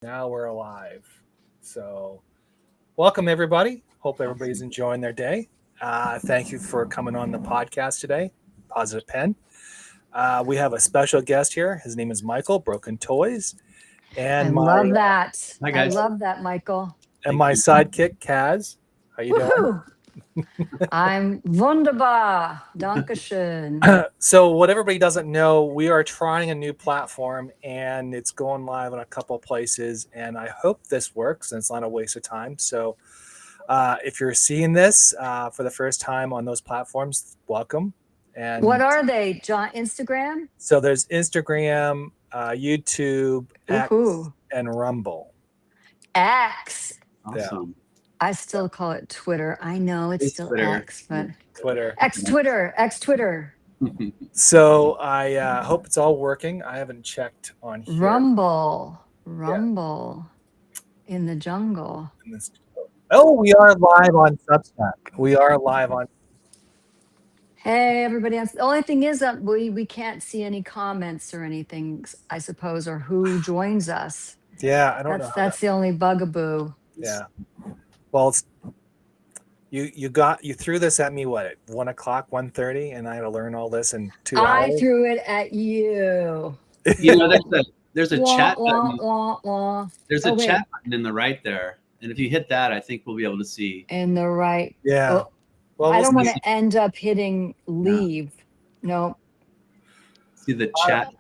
Now we're alive. So, welcome everybody. Hope everybody's enjoying their day. Thank you for coming on the podcast today, Positive Pen. We have a special guest here. His name is Michael Broken Toys, I and my love that. Hi I guys. love that, Michael. and Thank my you. sidekick Kaz. How you doing? Woohoo! I'm wunderbar. Dankeschön. So, what everybody doesn't know, we are trying a new platform, and it's going live in a couple of places. And I hope this works, and it's not a waste of time. So, if you're seeing this for the first time on those platforms, welcome. What And are they, John? Instagram? so there's Instagram, YouTube, X, Woohoo. and Rumble. X. Awesome. I still call it Twitter. I know it's It's still Twitter. X, but Twitter. X Twitter. X Twitter. So I hope it's all working. I haven't checked on here. Rumble. Rumble. In the jungle. Oh, we are live on Substack. We are live on. Hey, everybody else. The only thing is that we can't see any comments or anything, I suppose, or who joins us. Yeah, I don't know. That's the only bugaboo. Yeah. Well, you threw this at me what at 1:00, 1:30, and I had to learn all this in 2 hours. I threw it at you. You know, there's a Wah, chat wah, button. wah, wah. There's Oh, a wait. chat button in the right there, and if you hit that, I think we'll be able to see. In the right. Yeah. Oh, Well, I we'll don't want see. to end up hitting leave. No. See the chat.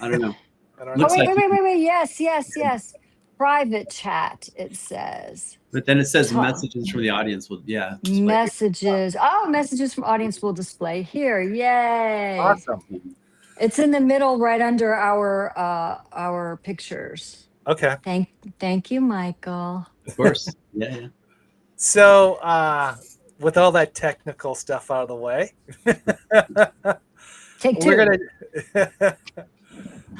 I don't know. I don't Oh, know. Looks like, wait. Yes. Private chat, it says. but then it says Huh. messages from the audience. Well, yeah. display. Messages. Oh, messages from audience will display here. Yay. Awesome. It's in the middle right under our pictures. Okay. Thank you, Michael. Of course. Yeah. So, with all that technical stuff out of the way, Take two. we're gonna.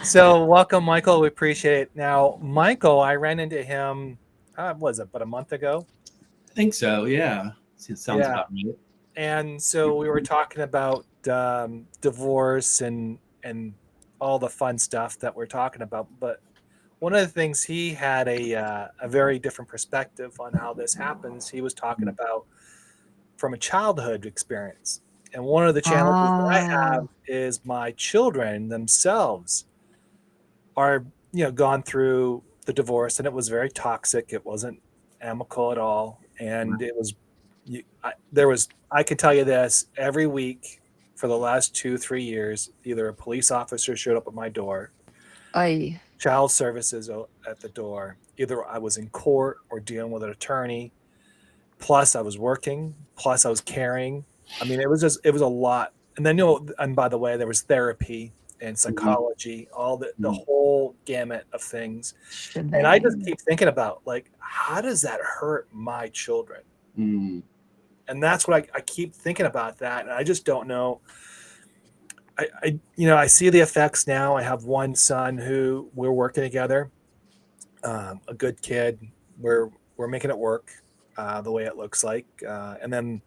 So, welcome, Michael. We appreciate it. Now, Michael, I ran into him. Was it about a month ago? I think so. Yeah. It sounds Yeah. about right. And so we were talking about divorce and all the fun stuff that we're talking about. But one of the things he had a very different perspective on how this happens. He was talking about from a childhood experience. And one of the challenges that I have is my children themselves are, gone through the divorce, and it was very toxic. It wasn't amicable at all. And it was, I can tell you this, every week for the last 2-3 years, either a police officer showed up at my door, Aye. child services at the door. Either I was in court or dealing with an attorney. Plus I was working. Plus I was caring. I mean, it was a lot. And then, and by the way, there was therapy and psychology, all the whole gamut of things. And I just keep thinking about, like, how does that hurt my children? Mm. And that's what I keep thinking about that. And I just don't know. I see the effects now. I have one son who we're working together, a good kid. We're making it work the way it looks like. And then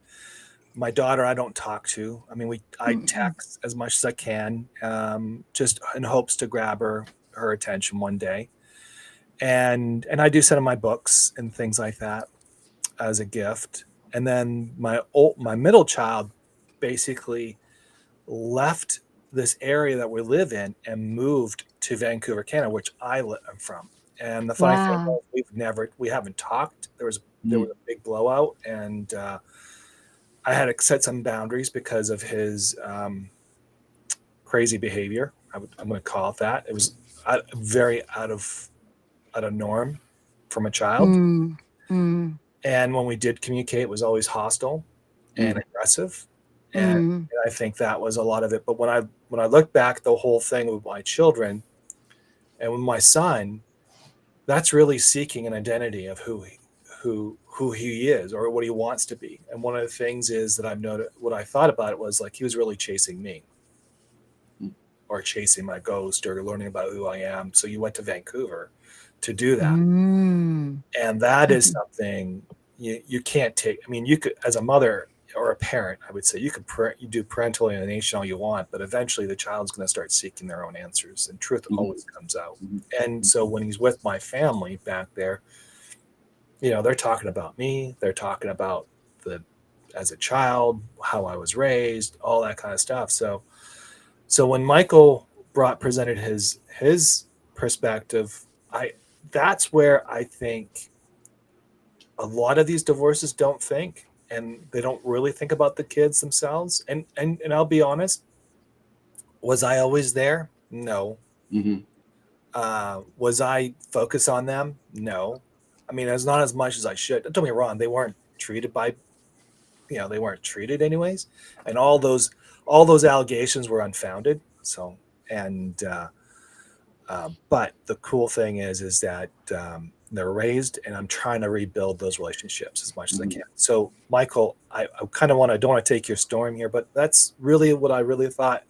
my daughter, I don't talk to. I mean, I text as much as I can, just in hopes to grab her attention one day. And I do send her my books and things like that as a gift. And then my middle child basically left this area that we live in and moved to Vancouver, Canada, which I'm from. And the funny thing is, we haven't talked. There was a big blowout, and I had to set some boundaries because of his crazy behavior. I'm going to call it that. It was very out of norm from a child. And when we did communicate, it was always hostile and aggressive. And I think that was a lot of it. But when I look back, the whole thing with my children and with my son, that's really seeking an identity of who he is or what he wants to be. And one of the things is that I've noted, what I thought about it was like he was really chasing me or chasing my ghost or learning about who I am. So you went to Vancouver to do that. And that is something you can't take. I mean, you could, as a mother or a parent, I would say, you do parental alienation all you want, but eventually the child's going to start seeking their own answers, and truth always comes out. And so when he's with my family back there, they're talking about me, they're talking about as a child, how I was raised, all that kind of stuff. So when Michael presented his perspective, that's where I think a lot of these divorces don't think, and they don't really think about the kids themselves. And I'll be honest, was I always there? No. Was I focused on them? No. I mean, it's not as much as I should. Don't get me wrong, they weren't treated anyways, and all those allegations were unfounded. So, and but the cool thing is that they're raised, and I'm trying to rebuild those relationships as much as I can. So, Michael, I kind of don't want to take your storm here, but that's really what I really thought.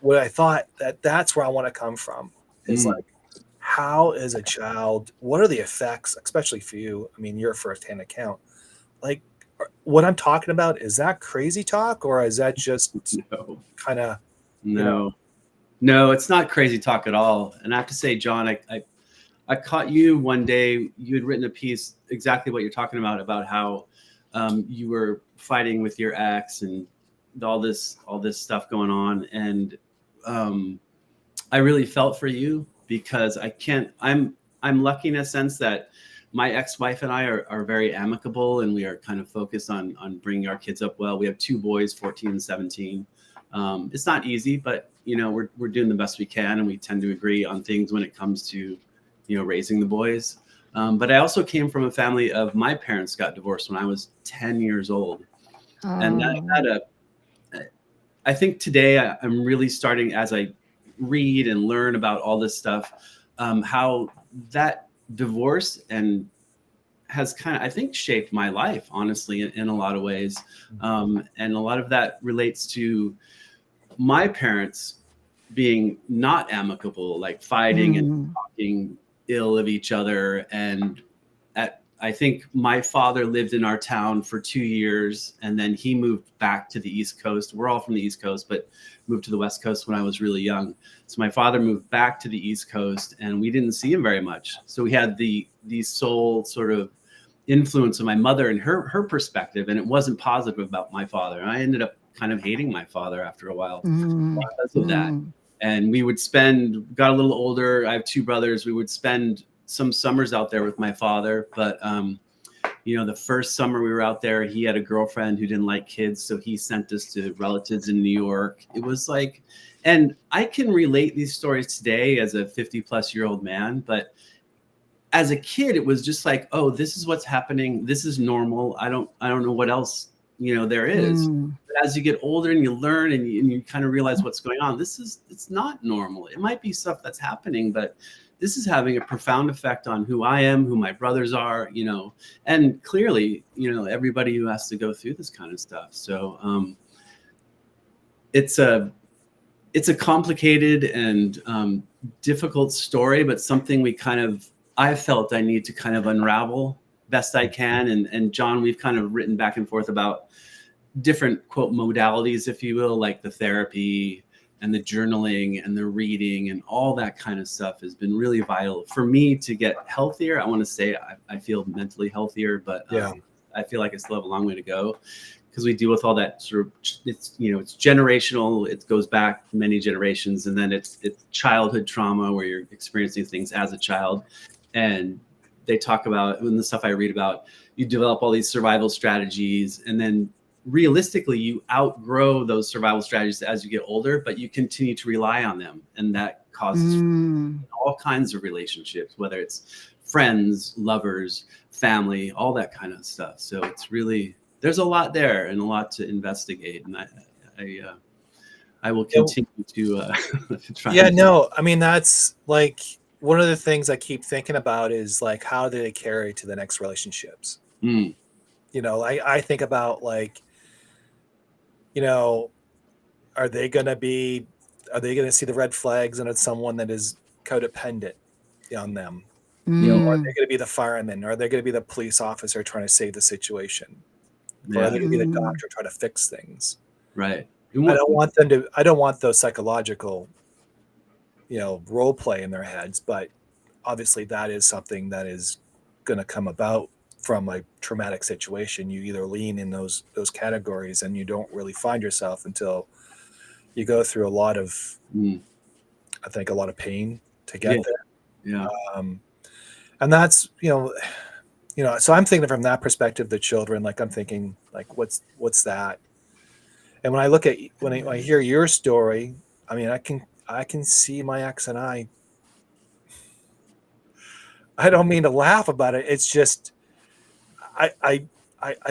What I thought that's where I want to come from is like, how is a child? What are the effects, especially for you? I mean, you're a firsthand account. Like, what I'm talking about, is that crazy talk, or is that just kind of No, it's not crazy talk at all. And I have to say, John, I caught you one day. You had written a piece exactly what you're talking about how you were fighting with your ex and all this stuff going on. And I really felt for you, because I'm lucky in a sense that my ex-wife and I are very amicable, and we are kind of focused on bringing our kids up well. We have 2 boys, 14 and 17. It's not easy, but we're doing the best we can, and we tend to agree on things when it comes to raising the boys. But I also came from a family of, my parents got divorced when I was 10 years old. And that I think today I'm really starting, as I read and learn about all this stuff, how that divorce has kind of, I think, shaped my life, honestly, in a lot of ways. And a lot of that relates to my parents being not amicable, like fighting and talking ill of each other. And I think my father lived in our town for 2 years, and then he moved back to the East Coast. We're all from the East Coast, but moved to the West Coast when I was really young. So my father moved back to the East Coast, and we didn't see him very much. So we had the sole sort of influence of my mother and her perspective, and it wasn't positive about my father. And I ended up kind of hating my father after a while because of that. And we would got a little older. I have 2 brothers. We would spend some summers out there with my father, but the first summer we were out there, he had a girlfriend who didn't like kids, so he sent us to relatives in New York. It was like, and I can relate these stories today as a 50-plus-year-old man, but as a kid, it was just like, oh, this is what's happening. This is normal. I don't know what else there is. But as you get older and you learn and you kind of realize what's going on, it's not normal. It might be stuff that's happening, but this is having a profound effect on who I am, who my brothers are, and clearly, everybody who has to go through this kind of stuff. So it's a complicated and difficult story, but something I felt I need to kind of unravel best I can. And John, we've kind of written back and forth about different, quote, modalities, if you will, like the therapy and the journaling and the reading and all that kind of stuff has been really vital for me to get healthier. I want to say I feel mentally healthier, but I feel like I still have a long way to go, because we deal with all that sort of, it's generational. It goes back many generations, and then it's childhood trauma where you're experiencing things as a child. And they talk about, in the stuff I read about, you develop all these survival strategies, and then realistically you outgrow those survival strategies as you get older, but you continue to rely on them, and that causes all kinds of relationships, whether it's friends, lovers, family, all that kind of stuff. So it's really, there's a lot there and a lot to investigate, and I will continue to try. I mean, that's like one of the things I keep thinking about is like, how do they carry to the next relationships? I think about like, are they going to see the red flags and it's someone that is codependent on them? Are they going to be the fireman? Are they going to be the police officer trying to save the situation? or are Yeah. they going to be the Mm. doctor try to fix things? Right. I don't want those psychological, role play in their heads, but obviously that is something that is going to come about from a traumatic situation. You either lean in those categories and you don't really find yourself until you go through a lot of, I think, a lot of pain to get Yeah. there. Yeah. And that's, so I'm thinking from that perspective, the children, like I'm thinking like, what's that? And when I look at, when I hear your story, I mean, I can see my ex and I don't mean to laugh about it. It's just, I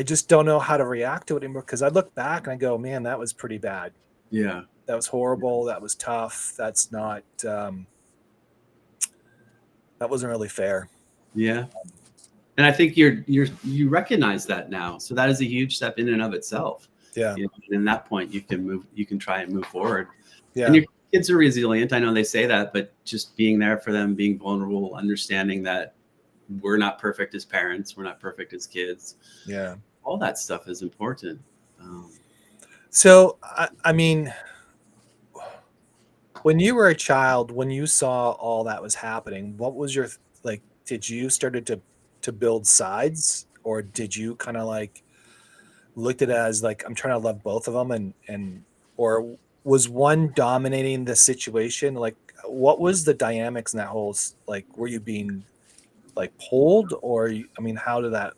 just don't know how to react to it anymore. Cause I look back and I go, man, that was pretty bad. Yeah. That was horrible. That was tough. That's not, that wasn't really fair. Yeah. And I think you recognize that now. So that is a huge step in and of itself. Yeah. And in that point, you can try and move forward. Yeah. And your kids are resilient. I know they say that, but just being there for them, being vulnerable, understanding that we're not perfect as parents, we're not perfect as kids. Yeah. All that stuff is important. So, I mean, when you were a child, when you saw all that was happening, what was your, like, did you started to build sides, or did you kind of like looked at it as like, I'm trying to love both of them, or was one dominating the situation? Like, what was the dynamics in that whole, like, were you being like pulled, or, I mean, how did that,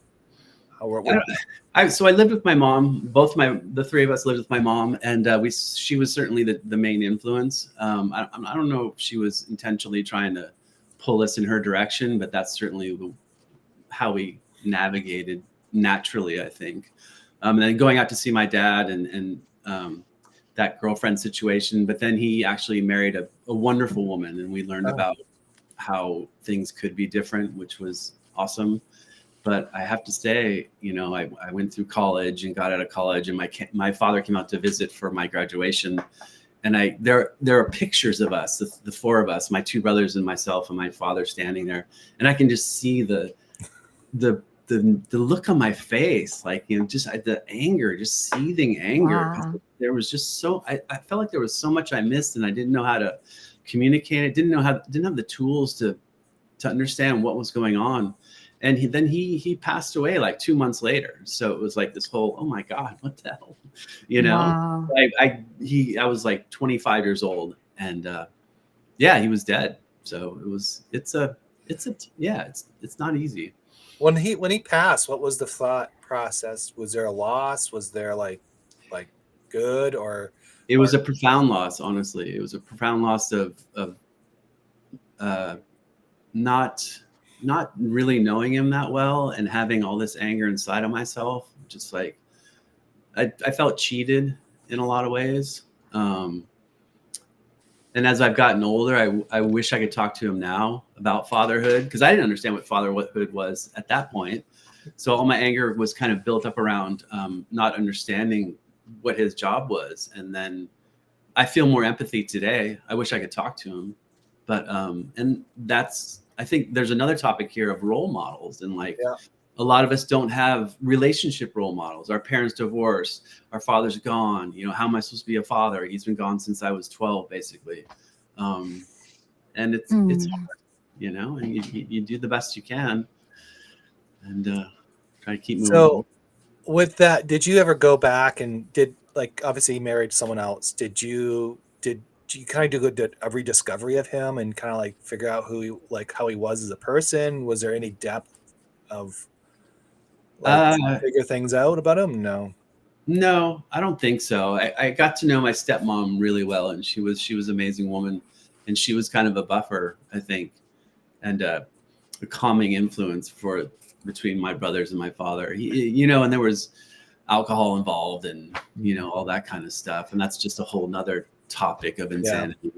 So I lived with my mom. The three of us lived with my mom, and she was certainly the main influence. I don't know if she was intentionally trying to pull us in her direction, but that's certainly how we navigated naturally, I think. And then going out to see my dad and that girlfriend situation, but then he actually married a wonderful woman, and we learned about how things could be different, which was awesome. But I have to say, I went through college and got out of college, and my father came out to visit for my graduation. And there are pictures of us, the four of us, my two brothers and myself, and my father standing there. And I can just see the look on my face, like, just the anger, just seething anger. Wow. There was just I felt like there was so much I missed, and I didn't know how to communicate it. Didn't have the tools to understand what was going on. And he passed away like 2 months later. So it was like this whole, oh my God, what the hell, Wow. I was like 25 years old, and he was dead. So it's not easy. when he passed, what was the thought process? Was there a loss? Was there like good, or It was a profound loss, honestly. It was a profound loss of not really knowing him that well, and having all this anger inside of myself. Just like I felt cheated in a lot of ways. And as I've gotten older, I wish I could talk to him now about fatherhood, because I didn't understand what fatherhood was at that point. So all my anger was kind of built up around not understanding what his job was. And then I feel more empathy today. I wish I could talk to him. But and I think there's another topic here of role models, and a lot of us don't have relationship role models. Our parents divorced, our father's gone. How am I supposed to be a father? He's been gone since I was 12, basically. And it's hard, and you do the best you can, and try to keep moving. So with that, did you ever go back and obviously he married someone else? Did you kind of do a rediscovery of him and kind of like figure out how he was as a person? Was there any depth of figure things out about him? No, I don't think so. I got to know my stepmom really well, and she was an amazing woman, and she was kind of a buffer, I think, and a calming influence between my brothers and my father. And there was alcohol involved, and all that kind of stuff, and that's just a whole nother topic of insanity.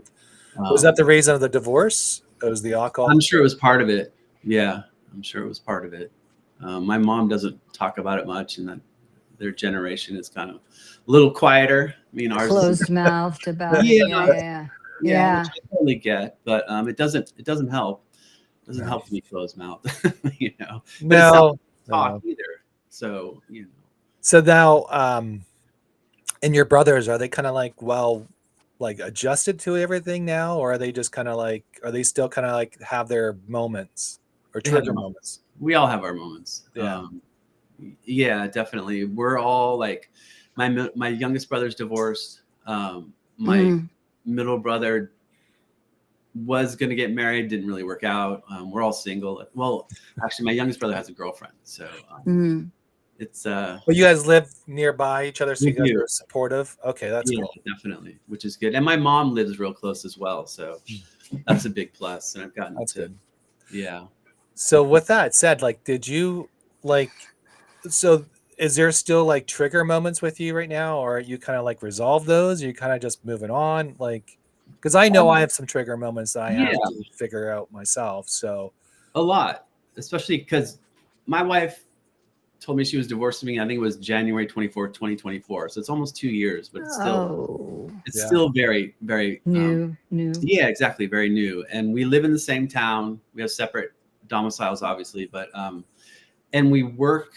Was that the reason of the divorce? It was the alcohol? I'm sure it was part of it. Yeah, I'm sure it was part of it. My mom doesn't talk about it much, and that their generation is kind of a little quieter. I mean, ours Closed-mouthed about it. Yeah. Which I totally get, but it doesn't help. It doesn't help to be closed-mouthed, No, talk either. So So now, and your brothers, are they kind of like, well, like adjusted to everything now, or are they just kind of like, are they still kind of like have their moments or They have trigger their moments? We all have our moments. Yeah. Yeah, definitely. We're all like, my youngest brother's divorced. My Mm, middle brother was going to get married, didn't really work out. We're all single. Well, actually, my youngest brother has a girlfriend, so mm. it's Well, you guys live nearby each other, so we you guys do. are supportive. Okay, that's Yeah, cool. definitely, which is good. And my mom lives real close as well, so that's a big plus. And I've gotten That's to, good. yeah. So with that said, like, did you like, so is there still like trigger moments with you right now, or are you kind of like resolve those? Or you kind of just moving on? Like, because I know I have some trigger moments that I Yeah, have to figure out myself. So a lot, especially because my wife told me she was divorcing me. I think it was January 2024. So it's almost 2 years, but Oh, it's yeah, still very, very, new. yeah, exactly. Very new. And we live in the same town. We have separate domiciles, obviously, but, and we work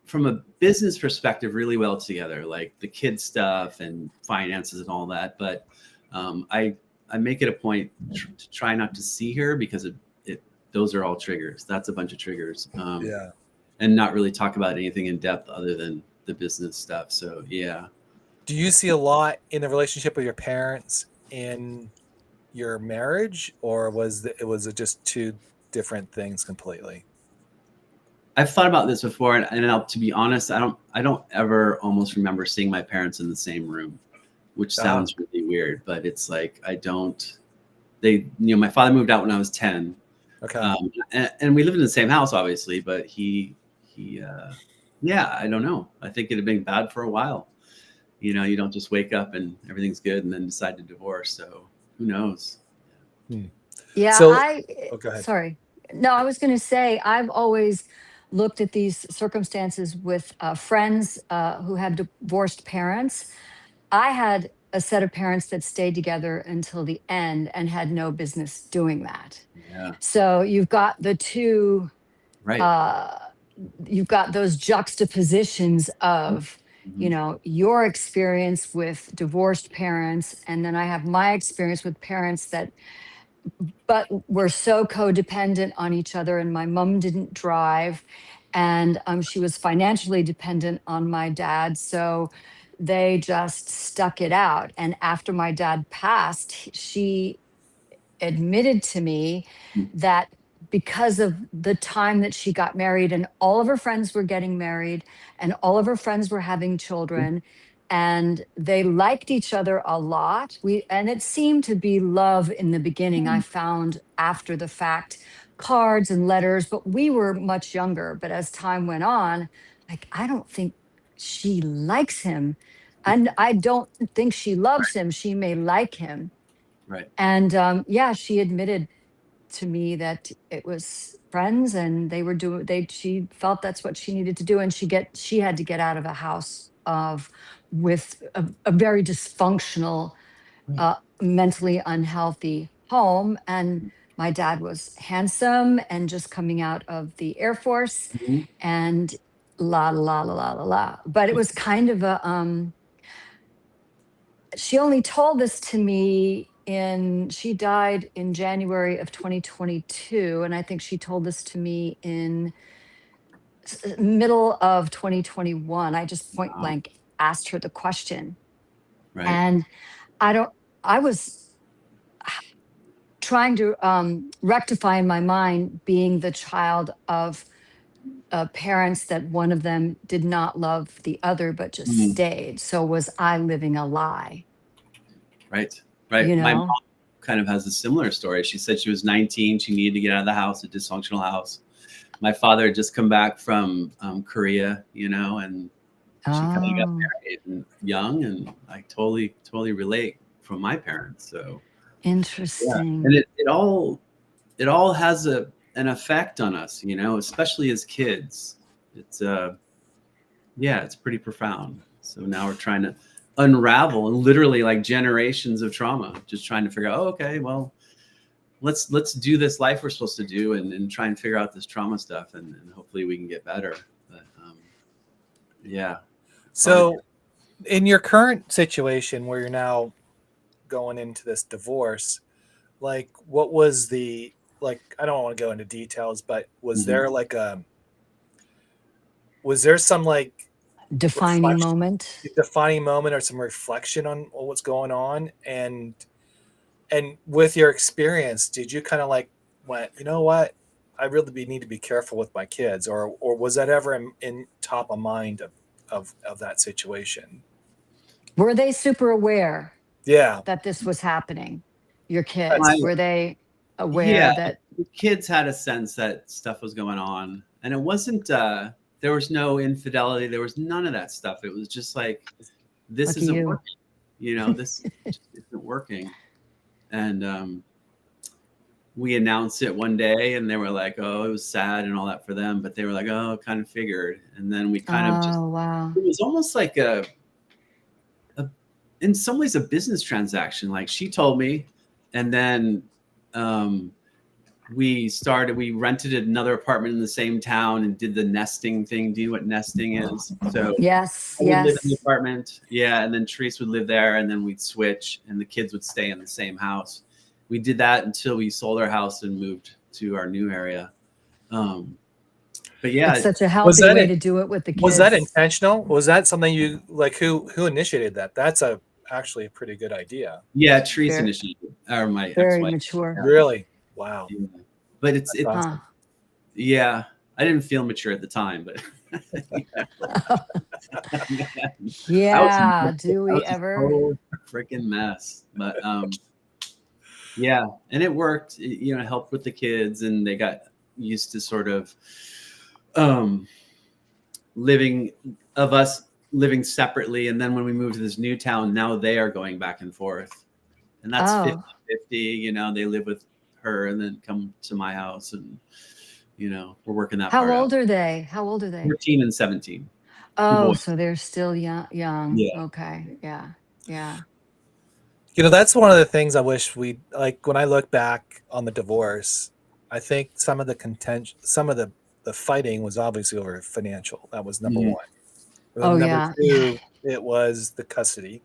from a business perspective really well together, like the kid stuff and finances and all that. But I make it a point to try not to see her because those are all triggers. That's a bunch of triggers. yeah. And not really talk about anything in depth other than the business stuff. So yeah. Do you see a lot in the relationship with your parents in your marriage, or was it just two different things completely? I've thought about this before, and to be honest, I don't ever almost remember seeing my parents in the same room, which Ah, sounds really weird, but it's like I don't. My father moved out when I was 10, okay. and we lived in the same house, obviously, but yeah, I don't know. I think it had been bad for a while. You don't just wake up and everything's good and then decide to divorce. So who knows? Hmm. Yeah, So, oh, go ahead. sorry. No, I was going to say, I've always looked at these circumstances with friends who had divorced parents. I had a set of parents that stayed together until the end and had no business doing that. Yeah, So right. uh, you've got those juxtapositions of, Mhm. your experience with divorced parents, and then I have my experience with parents that but we're so codependent on each other. And my mom didn't drive, and she was financially dependent on my dad. So they just stuck it out. And after my dad passed, she admitted to me that because of the time that she got married, and all of her friends were getting married and all of her friends were having children, and they liked each other a lot, and it seemed to be love in the beginning. I found after the fact cards and letters, but we were much younger. But as time went on, like, I don't think she likes him, and I don't think she loves him. She may like him. Right. And yeah, she admitted to me that it was friends, and they were doing she felt that's what she needed to do, and she had to get out of a house of with a very dysfunctional, Right. mentally unhealthy home. And my dad was handsome and just coming out of the Air Force, Mhm. and la la la la la la. But it was kind of a she only told this to me she died in January of 2022, and I think she told this to me in middle of 2021. I just point Wow. blank asked her the question. Right. And I don't I was trying to rectify in my mind being the child of parents that one of them did not love the other but just Mhm. stayed. So was I living a lie, Right. you Right. My mom know? kind of has a similar story. She said she was 19. She needed to get out of the house, a dysfunctional house. My father had just come back from Korea, and she kind of got Oh, married and young, and I totally, totally relate from my parents. So yeah, and interesting. it all has an effect on us, especially as kids. It's yeah, it's pretty profound. So now we're trying to unravel and literally like generations of trauma, just trying to figure out, oh, okay, well, let's do this life we're supposed to do and try and figure out this trauma stuff and hopefully we can get better. But Yeah. So in your current situation where you're now going into this divorce, like what was the, like, I don't want to go into details, but was Mhm. there was there some like Defining reflection, moment. defining moment or some reflection on what's going on? And with your experience, did you kind of like went, you know what, I really need to be careful with my kids, or was that ever in top of mind of that situation? Were they super aware Yeah, that this was happening? Your My kids, were they Yeah, aware that? the kids had a sense that stuff was going on, and it wasn't. There was no infidelity. There was none of that stuff. It was just like, this Lucky isn't you. working. You know, this just isn't working. And we announced it one day, and they were like, "Oh, it was sad and all that for them," but they were like, "Oh, kind of figured." And then we kind of just. Oh, wow. It was almost like a in some ways a business transaction. Like, she told me, and then. Um, we rented another apartment in the same town and did the nesting thing. Do you know what nesting is? So Yes, I would live in the yes. apartment. Yeah. And then Therese would live there, and then we'd switch, and the kids would stay in the same house. We did that until we sold our house and moved to our new area. But It's yeah, such a was healthy that way it? to do it with the Was that kids. intentional? Was that something you like? Who initiated that? That's actually a pretty good idea. yeah, Therese Very, initiated, or my very ex-wife. mature. Really? Wow, Yeah. But that's Huh. awesome. yeah, I didn't feel mature at the time, but I was Yeah. Do I we was a ever? total freaking mess. But yeah, and it worked. It helped with the kids, and they got used to sort of um, living of us living separately. And then when we moved to this new town, now they are going back and forth, and that's Oh, 50-50. They live with her and then come to my house, and we're working that how part out. old are they? How old are they? 14 and 17, two Oh, boys. so they're still young. Young. Yeah. Okay. Yeah. Yeah. That's one of the things I wish we like when I look back on the divorce. I think some of the contention, some of the fighting was obviously over financial. That was number Mhm. one. And Oh, then number yeah. Yeah. two, it was the custody.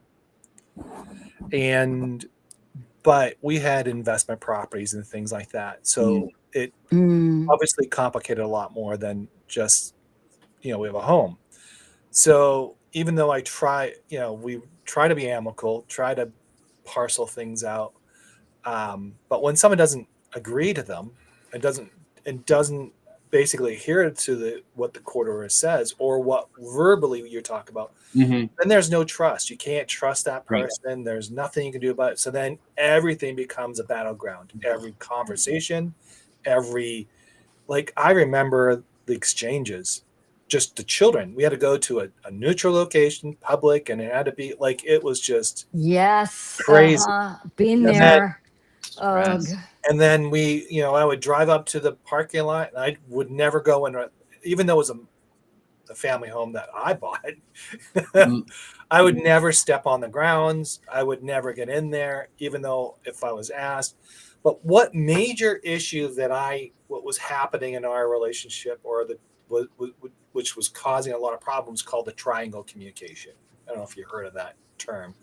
And but we had investment properties and things like that. Mm. So it Mm. obviously complicated a lot more than just, we have a home. So even though we try to be amicable, try to parcel things out. But when someone doesn't agree to them and doesn't basically adhere to what the court order says or what verbally you're talking about, Mhm. then there's no trust. You can't trust that Right. person. There's nothing you can do about it. So then everything becomes a battleground. Every conversation, every like I remember the exchanges, just the children. We had to go to a neutral location, public, and it had to be like it was just Yes. crazy. Been And then there. Ugh. Stress. and then I would drive up to the parking lot, and I would never go in, even though it was a family home that I bought. Mm. I would never step on the grounds. I would never get in there, even though if I was asked. But what major issue what was happening in our relationship, or which was causing a lot of problems, called the triangle communication. I don't know if you heard of that term.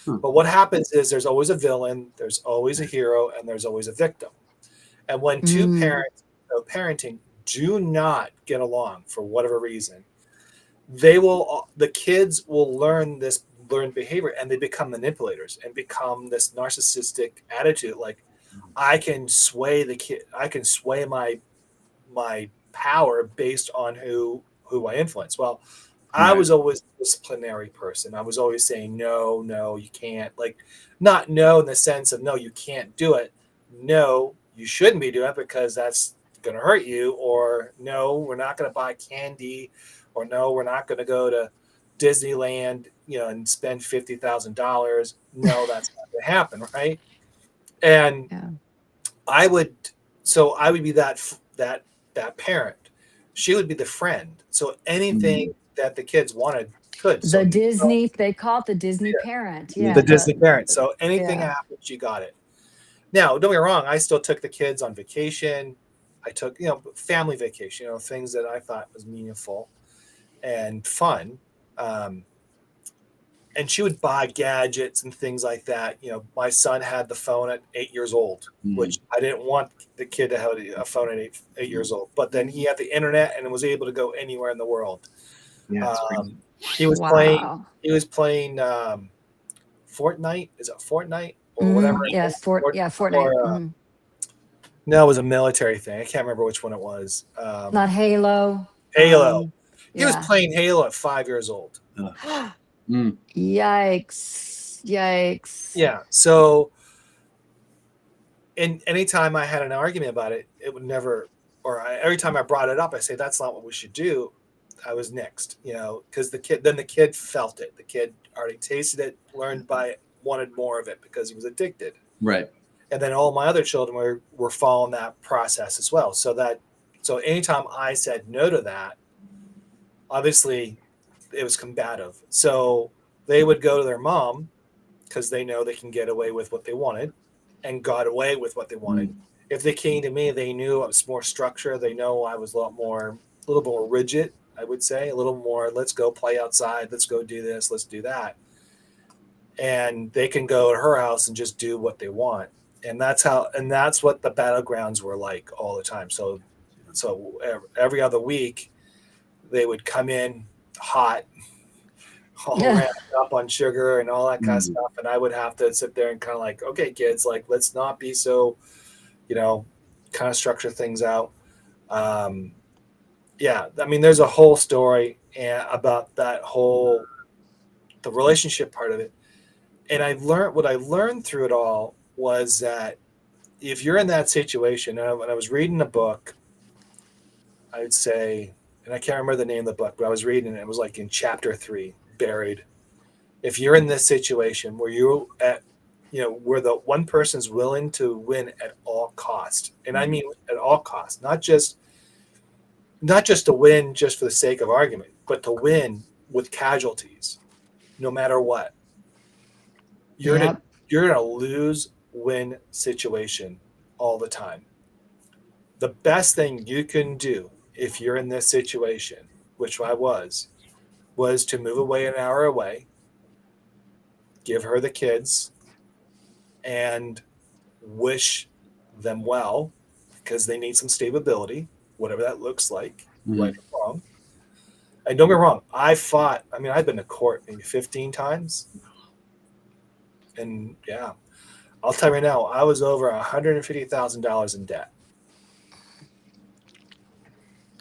Huh. But what happens is there's always a villain, there's always a hero, and there's always a victim. And when two Mm. parents parenting do not get along for whatever reason, the kids will learn behavior, and they become manipulators and become this narcissistic attitude. Like I can sway the kid, I can sway my power based on who I influence. Well, I Right. was always a disciplinary person. I was always saying no, no, you can't. Like not no in the sense of no, you can't do it. No, you shouldn't be doing it because that's going to hurt you. Or no, we're not going to buy candy. Or no, we're not going to go to Disneyland, and spend $50,000. No, that's not going to happen, right? And Yeah. I would, so I would be that parent. She would be the friend. So anything Mm. that the kids wanted could. The So Disney, they call it the Disney parent. Yeah. the Yeah. Disney parent. So anything Yeah. happened, she got it. Now, don't get me wrong. I still took the kids on vacation. I took, family vacation, things that I thought was meaningful and fun. And she would buy gadgets and things like that. You know, my son had the phone at 8 years old, which I didn't want the kid to have a phone at 8 years old. But then he had the internet and was able to go anywhere in the world. Yeah, he was playing. Wow. He was playing Fortnite. Is it Fortnite or whatever? Yes, Fortnite. Or, no, it was a military thing. I can't remember which one it was. Not Halo. Halo. He was Yeah. playing Halo at 5 years old. Yikes. Yeah. So, and anytime I had an argument about it, it would never, every time I brought it up, I say, that's not what we should do. I was next, you know, because the kid felt it. The kid already tasted it, learned by it, wanted more of it because he was addicted. Right. And then all my other children were following that process as well. So anytime I said no to that, obviously it was combative. So they would go to their mom because they know they can get away with what they wanted and got away with what they wanted. If they came to me, they knew I was more structured. They know I was a little more rigid, I would say, a little more, let's go play outside. Let's go do this. Let's do that. And they can go to her house and just do what they want. And that's what the battlegrounds were like all the time. So every other week they would come in hot, all ramped up on sugar and all that kind of stuff. And I would have to sit there and kind of like, okay, kids, like, let's not be so, kind of structure things out. Yeah. I mean, there's a whole story about the relationship part of it. And what I learned through it all was that if you're in that situation, and when I was reading a book, I would say, and I can't remember the name of the book, but I was reading it. It was like in chapter 3, Buried. If you're in this situation where where the one person's willing to win at all costs, and I mean at all costs, not just to win just for the sake of argument, but to win with casualties, no matter what. You're in a lose-win situation all the time. The best thing you can do if you're in this situation, which I was to move away an hour away, give her the kids, and wish them well because they need some stability, whatever that looks like, right or wrong. And don't get me wrong, I've been to court maybe 15 times. And yeah, I'll tell you right now, I was over $150,000 in debt.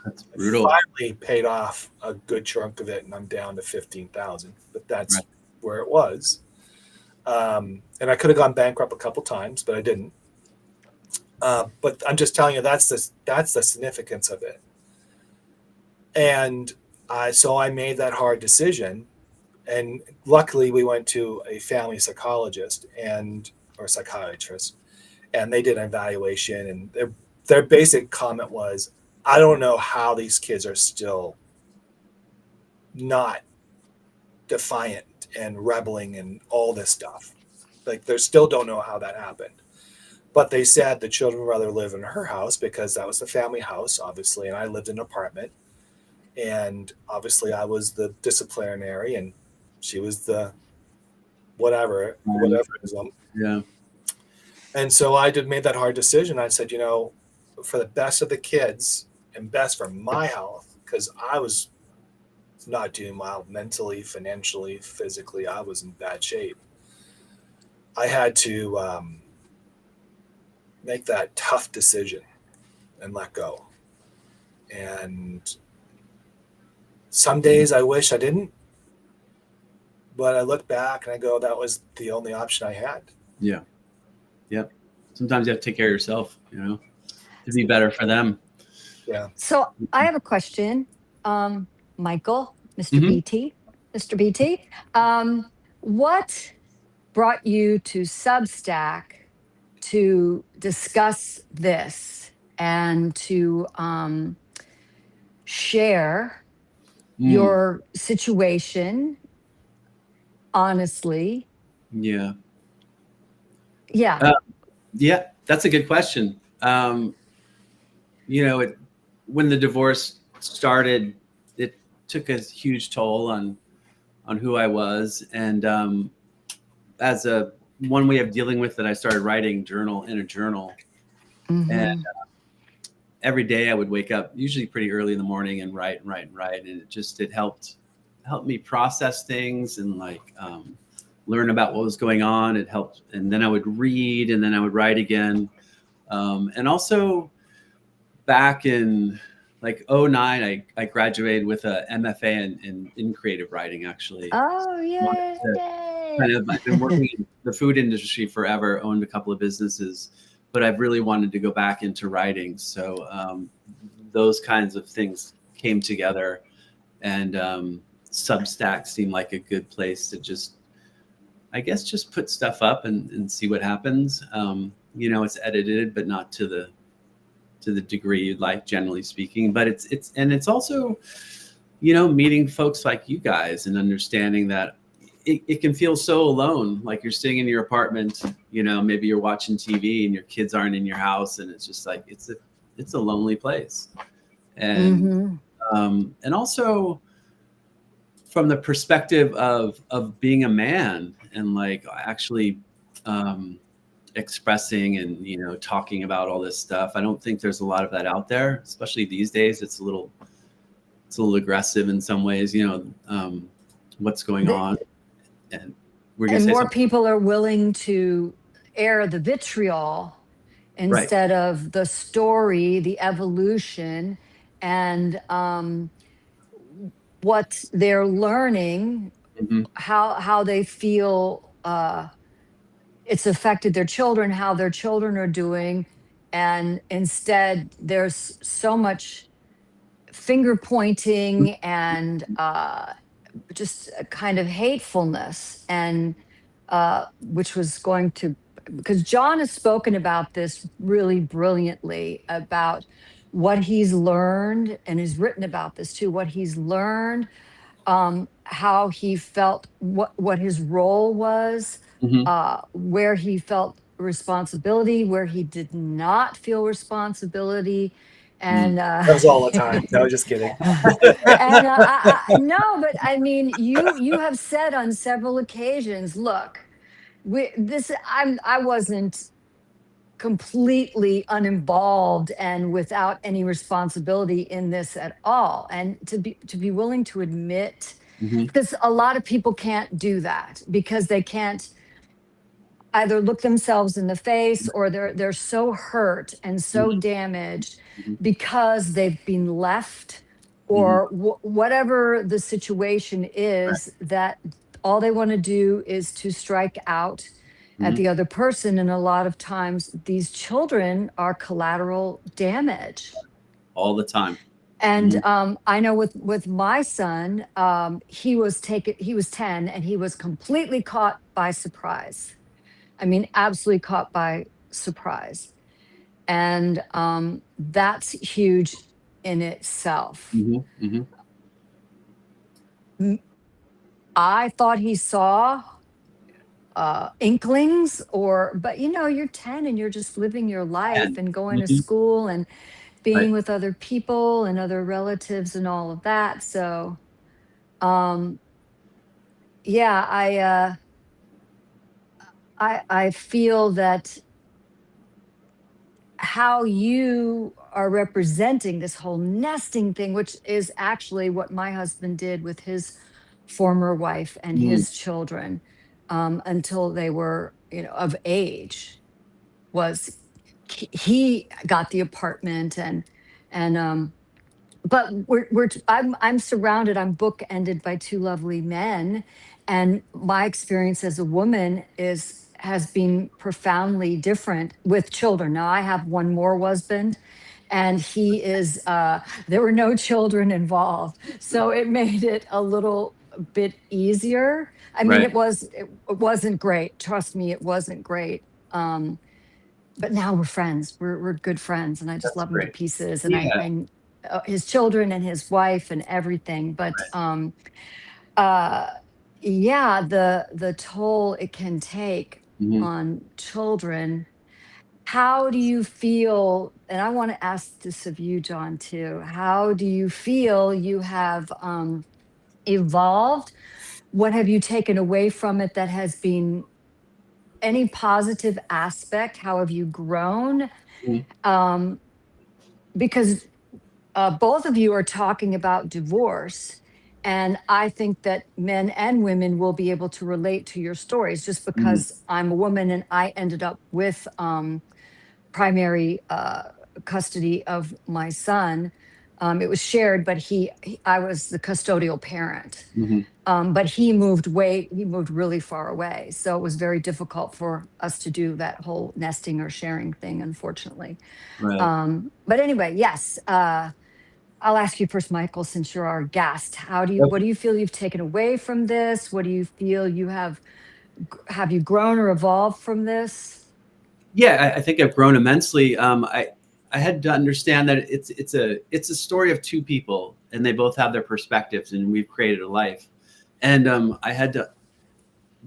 That's brutal. I finally paid off a good chunk of it, and I'm down to 15,000. But that's where it was. And I could have gone bankrupt a couple times, but I didn't. But I'm just telling you, that's the significance of it. And so I made that hard decision. And luckily, we went to a family psychologist or psychiatrist, and they did an evaluation. And their basic comment was, I don't know how these kids are still not defiant and rebelling and all this stuff. Like, they still don't know how that happened. But they said the children would rather live in her house because that was the family house, obviously, and I lived in an apartment. And obviously, I was the disciplinary, and she was the whatever. Yeah. And so I made that hard decision. I said, for the best of the kids and best for my health, because I was not doing well mentally, financially, physically. I was in bad shape. I had to make that tough decision and let go. And some days I wish I didn't, but I look back and I go, that was the only option I had. Yeah. Yep. Sometimes you have to take care of yourself, to be better for them. Yeah. So I have a question, Michael, Mr. BT. Mr. BT, what brought you to Substack to discuss this and to share your situation honestly? Yeah. Yeah. Yeah, that's a good question. When the divorce started, it took a huge toll on who I was. And as a one way of dealing with it, I started writing in a journal. And every day I would wake up usually pretty early in the morning and write. And it helped me process things and learn about what was going on. It helped. And then I would read, and then I would write again. And also back in '09, I graduated with a MFA in creative writing, actually. Oh, Wanted to yay. I've been working in the food industry forever, owned a couple of businesses, but I've really wanted to go back into writing. So those kinds of things came together, and Substack seemed like a good place to just put stuff up and see what happens. It's edited, but not to the degree you'd like, generally speaking. But it's also, meeting folks like you guys and understanding that it can feel so alone. Like you're sitting in your apartment, maybe you're watching TV and your kids aren't in your house, and it's just like it's a lonely place. And and also from the perspective of being a man and actually expressing and talking about all this stuff. I don't think there's a lot of that out there, especially these days. It's a little aggressive in some ways, what's going on. And we're gonna and say more something. people are willing to air the vitriol instead of the story, the evolution, and what they're learning, how they feel it's affected their children, how their children are doing. And instead, there's so much finger pointing and just a kind of hatefulness, and which was going to, because John has spoken about this really brilliantly, about what he's learned, and has written about this too, what he's learned, how he felt, what his role was, where he felt responsibility, where he did not feel responsibility. And That was all the time. No, just kidding. and no, but I mean, you have said on several occasions, look, I wasn't completely uninvolved and without any responsibility in this at all. And to be willing to admit, because a lot of people can't do that, because they can't either look themselves in the face, or they're so hurt and so damaged because they've been left, or whatever the situation is, that all they want to do is to strike out at the other person. And a lot of times these children are collateral damage all the time. And I know with my son, he was 10, and he was completely caught by surprise. I mean, absolutely caught by surprise. And that's huge in itself. I thought he saw inklings, but you're 10 and you're just living your life and going to school and being with other people and other relatives and all of that. So, yeah, I feel that how you are representing this whole nesting thing, which is actually what my husband did with his former wife and his children, until they were, of age, was he got the apartment, and but I'm surrounded, I'm bookended by two lovely men, and my experience as a woman has been profoundly different with children. Now I have one more husband, and he is there were no children involved, so it made it a little bit easier. I mean, it wasn't great, trust me, it wasn't great. But now we're friends. We're good friends, and I just love him to pieces. And I his children and his wife and everything. But yeah, the toll it can take on children. How do you feel? And I want to ask this of you, John, too. How do you feel you have evolved what have you taken away from it that has been any positive aspect? How have you grown? Mhm. Because both of you are talking about divorce. And I think that men and women will be able to relate to your stories just Mm. because I'm a woman and I ended up with primary custody of my son. It was shared, but I was the custodial parent. Mhm. But he moved really far away. So it was very difficult for us to do that whole nesting or sharing thing, unfortunately. Right. But anyway, yes, I'll ask you first, Michael, since you're our guest. What do you feel you've taken away from this? What do you feel have you grown or evolved from this? Yeah, I think I've grown immensely. I had to understand that it's a story of two people, and they both have their perspectives, and we've created a life. And I had to,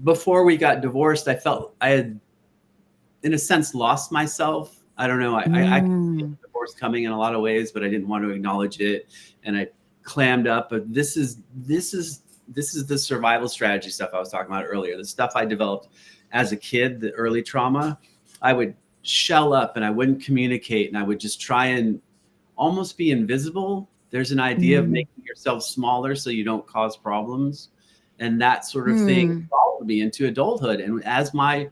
before we got divorced, I felt I had, in a sense, lost myself. I don't know. I could feel Mm, the divorce coming in a lot of ways, but I didn't want to acknowledge it, and I clammed up. But this is the survival strategy stuff I was talking about earlier. The stuff I developed as a kid, the early trauma. I would shell up and I wouldn't communicate, and I would just try and almost be invisible. There's an idea of mm, making yourself smaller so you don't cause problems, and that sort of thing mm, followed me into adulthood. And as my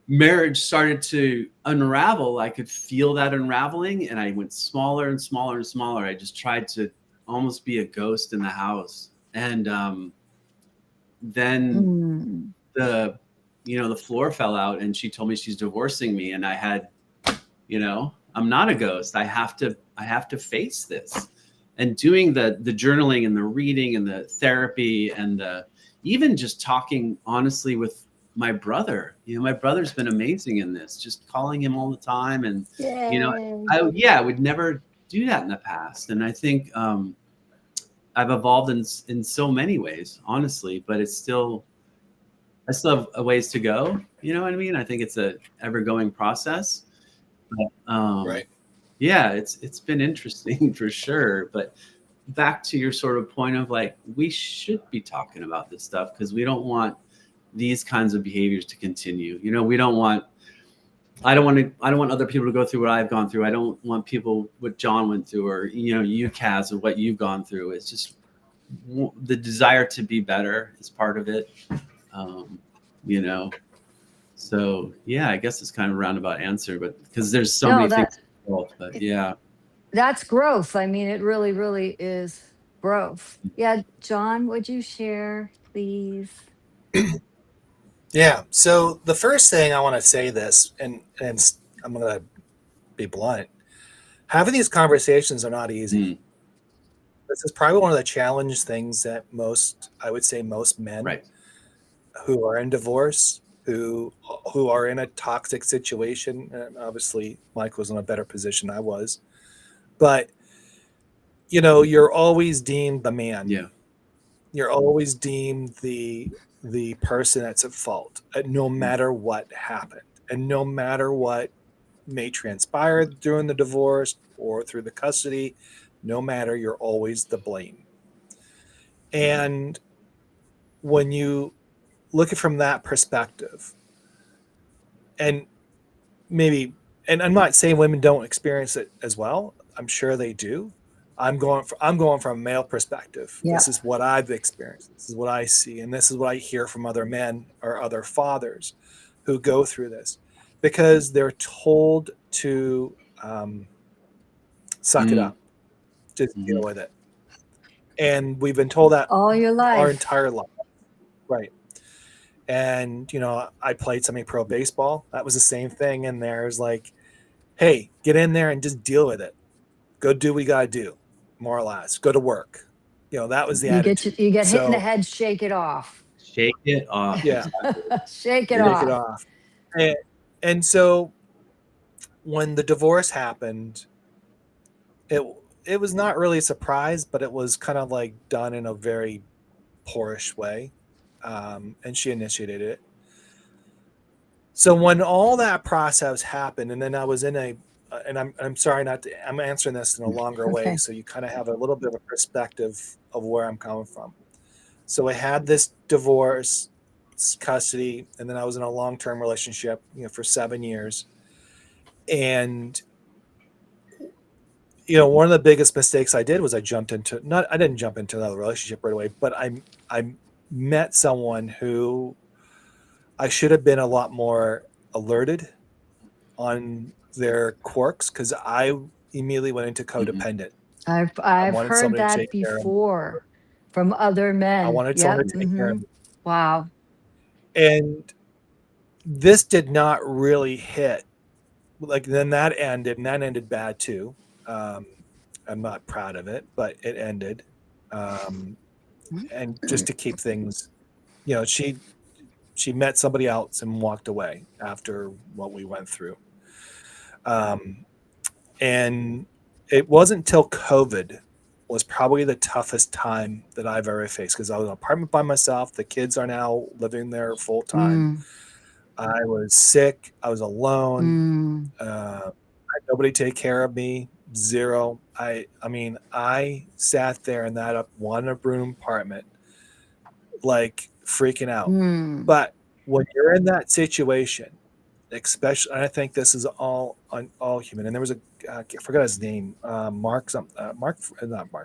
marriage started to unravel, I could feel that unraveling, and I went smaller and smaller and smaller. I just tried to almost be a ghost in the house. And then mm. the the floor fell out, and she told me she's divorcing me, and I had, I'm not a ghost. I have to face this. And doing the journaling and the reading and the therapy and the even just talking honestly with my brother. My brother's been amazing in this, just calling him all the time. And Yay. I would never do that in the past. And I think I've evolved in so many ways, honestly, but I still have a ways to go. You know what I mean? I think it's a ever going process. But, Right. yeah, it's been interesting for sure. But back to your sort of point of like, we should be talking about this stuff because we don't want these kinds of behaviors to continue. We don't want. I don't want other people to go through what I've gone through. I don't want people what John went through, or you, Kaz, or what you've gone through. It's just the desire to be better is part of it. Um, you know, So yeah, I guess it's kind of a roundabout answer, but because there's so No, many things involved. But yeah, that's growth. I mean, it really, really is growth. Yeah, John, would you share, please? Yeah. So the first thing I want to say this, and I'm going to be blunt. Having these conversations are not easy. Mm, This is probably one of the challenge things that I would say most men right. who are in divorce, who are in a toxic situation, and obviously Mike was in a better position than I was, but you're always deemed the man. Yeah. You're always deemed the person that's at fault, no Mm, matter what happened, and no matter what may transpire during the divorce or through the custody. No matter, you're always the blame. And when you look at it from that perspective, and maybe, and I'm not saying women don't experience it as well. I'm sure they do. I'm going from a male perspective. Yeah. This is what I've experienced. This is what I see, and this is what I hear from other men or other fathers who go through this, because they're told to suck it mm, up, just deal mhm. with it, and we've been told that All your our life. entire life, right? And I played semi-pro baseball. That was the same thing. And there's like, hey, get in there and just deal with it. Go do what you gotta do, more or less. Go to work. That was the attitude. You get hit in the So head, shake it off. Shake it off. yeah, Exactly. Shake it Yeah. shake it off. off. And so when the divorce happened, it it was not really a surprise, but it was kind of like done in a very poorish way. And she initiated it. So when all that process happened, and then I was in and I'm sorry not to, I'm answering this in a longer way, Okay. so you kind of have a little bit of a perspective of where I'm coming from. So I had this divorce, custody, and then I was in a long-term relationship, for 7 years. And one of the biggest mistakes I did was I didn't jump into another relationship right away, but I met someone who I should have been a lot more alerted on their quirks, because I immediately went into codependent. I I've wanted heard somebody to that take care of me. before from other I men. wanted someone Yep. to take care of me. Wow. And this did not really hit. Like, then that ended, and that ended bad too. Um, I'm not proud of it, but it ended. Um, and just to keep things, she met somebody else and walked away after what we went through. Um, and it wasn't until COVID was probably the toughest time that I've ever faced, because I was in an apartment by myself. The kids are now living there full time. Mm, I was sick. I was alone. mm, I had nobody take care of me. Zero. I mean, I sat there in that one room apartment, like freaking out. mm. But when you're in that situation, especially, and I think this is all human. And there was I forgot his name, Mark, not Mark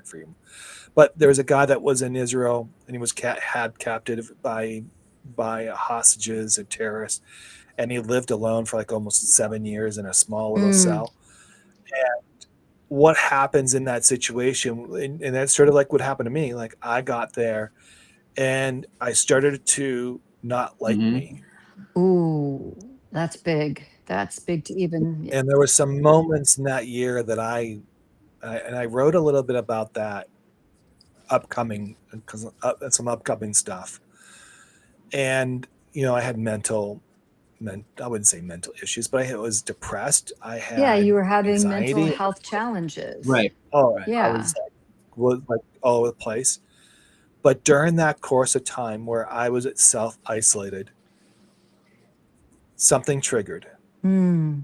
Freeman, but there was a guy that was in Israel, and he was had captive by hostages and terrorists, and he lived alone for like almost 7 years in a small little Mm. cell. And what happens in that situation, and that's sort of like what happened to me. Like, I got there, and I started to not like me. Ooh, that's big. That's big to even. And there were some moments in that year that I wrote a little bit about that upcoming, because some upcoming stuff. And I had I wouldn't say mental issues, but I was depressed. I Yeah, you had were having mental anxiety. health challenges. Right. Oh, Right. I Yeah. was like all over the place. But during that course of time where I was self-isolated, something triggered, Mm,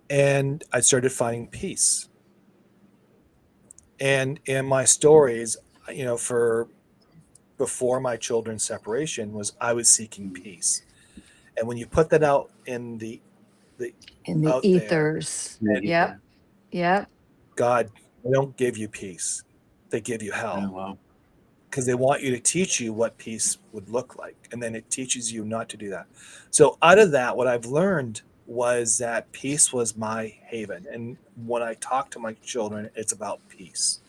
and I started finding peace. And in my stories, for before my children's separation, was I was seeking peace. And when you put that out the in the out there, ethers. Yeah. and Yep. Yep. God, they don't give you peace; they give you Oh, hell, wow. because they want you to teach you what peace would look like, and then it teaches you not to do that. So out of that, what I've learned was that peace was my haven. And when I talk to my children, it's about peace.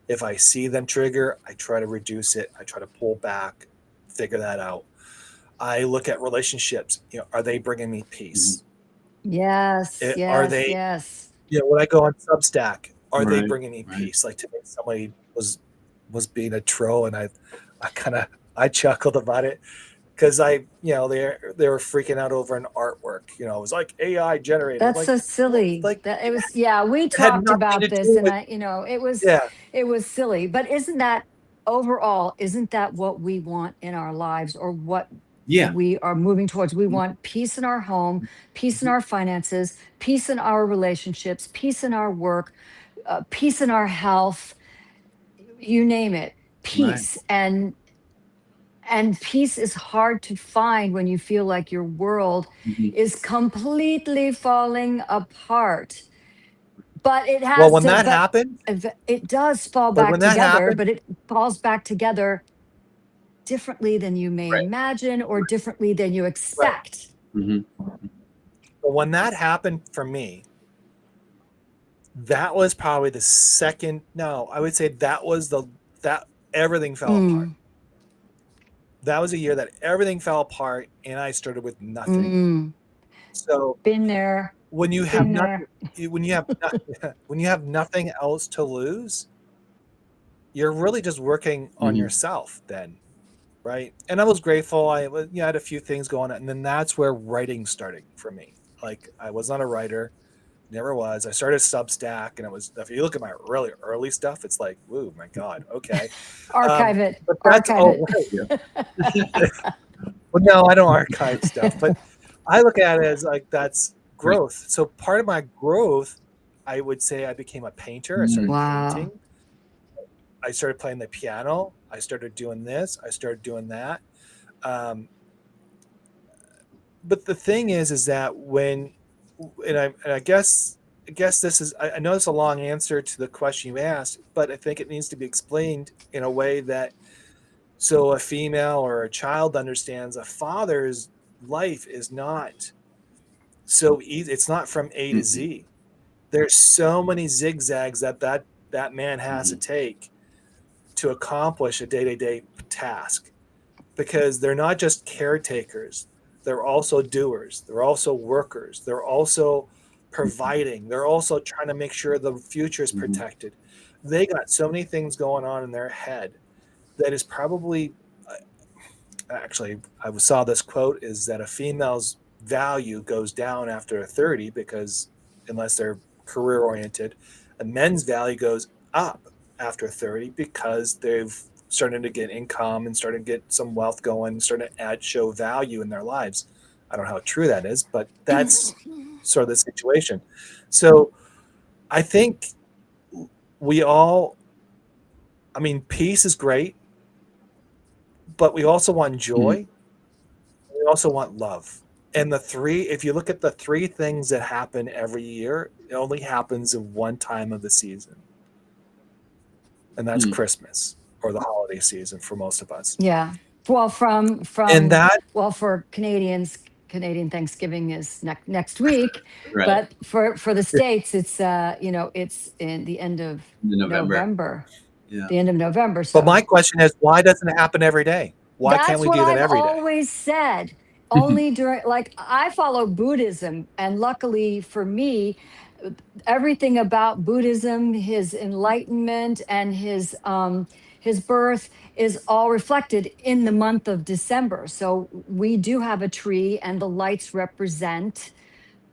If I see them trigger, I try to reduce it. I try to pull back, figure that out. I look at relationships. Are they bringing me peace? Yes. Are Yes. they, Yes. when I go on Substack, are they Right. bringing me Right. peace? Like today, somebody was being a troll, and I chuckled about it, because they were freaking out over an artwork. It was like AI generated. That's Like, so what? silly. Like, That it was, yeah, we it had talked nothing to about do this and with. Yeah, it was silly. But isn't that overall, isn't that what we want in our lives, or what Yeah. we are moving towards? We want peace in our home, peace in our finances, peace in our relationships, peace in our work, peace in our health, you name it, Right. peace. And peace is hard to find when you feel like your world Mhm. is completely falling apart. But it well, has when to, that but happened, it does fall but back when that together, happened, but it falls back together differently than you may Right. imagine, or differently than you right. expect. Mhm. But when that happened for me, that was probably the second. No, I would say that everything fell apart. Mm, That was a year that everything fell apart, and I started with nothing. mm. So Been there, when you have been nothing, there. when you have nothing else to lose, you're really just working on Mhm. yourself then, right? And I was grateful. I had a few things going on, and then that's where writing started for me. Like, I was not a writer, never was. I started Substack, and it was, if you look at my really early stuff, it's like, whoa, my God, okay. Archive it, But that's archive all it. right. Yeah. Well, no, I don't archive stuff, but I look at it as like that's Right. growth. So part of my growth, I would say, I became a painter. I started Mm. Wow. painting. I started playing the piano. I started doing this. I started doing that. Um, but the thing is that when, and I guess this is, I know it's a long answer to the question you asked, but I think it needs to be explained in a way that so a female or a child understands a father's life is not so easy. It's not from A to Mm-hmm. Z. There's so many zigzags that man has to take to accomplish a day-to-day task, because they're not just caretakers, they're also doers, they're also workers, they're also providing, they're also trying to make sure the future is Mm-hmm. protected. They got so many things going on in their head that is probably, actually, I saw this quote, is that a female's value goes down after 30 because unless they're career oriented, a men's value goes up after 30 because they've started to get income and starting to get some wealth going, starting to show value in their lives. I don't know how true that is, but that's sort of the situation. So I think we all, I mean, peace is great, but we also want Mm-hmm. joy. We also want love. And the three, if you look at the three things that happen every year, it only happens in one time of the season. And that's Mm-hmm. Christmas or the holiday season for most of us. Yeah. Well, And that, well, for Canadians, Canadian Thanksgiving is next week, Right. but for the States, it's it's in the end of In November. November, Yeah. the end of November. but my So question is, why doesn't it happen every day? Why can't that's we what do that I've every day? always said. Only during, like, I follow Buddhism, and luckily for me, everything about Buddhism, his enlightenment and his birth is all reflected in the month of December. So we do have a tree, and the lights represent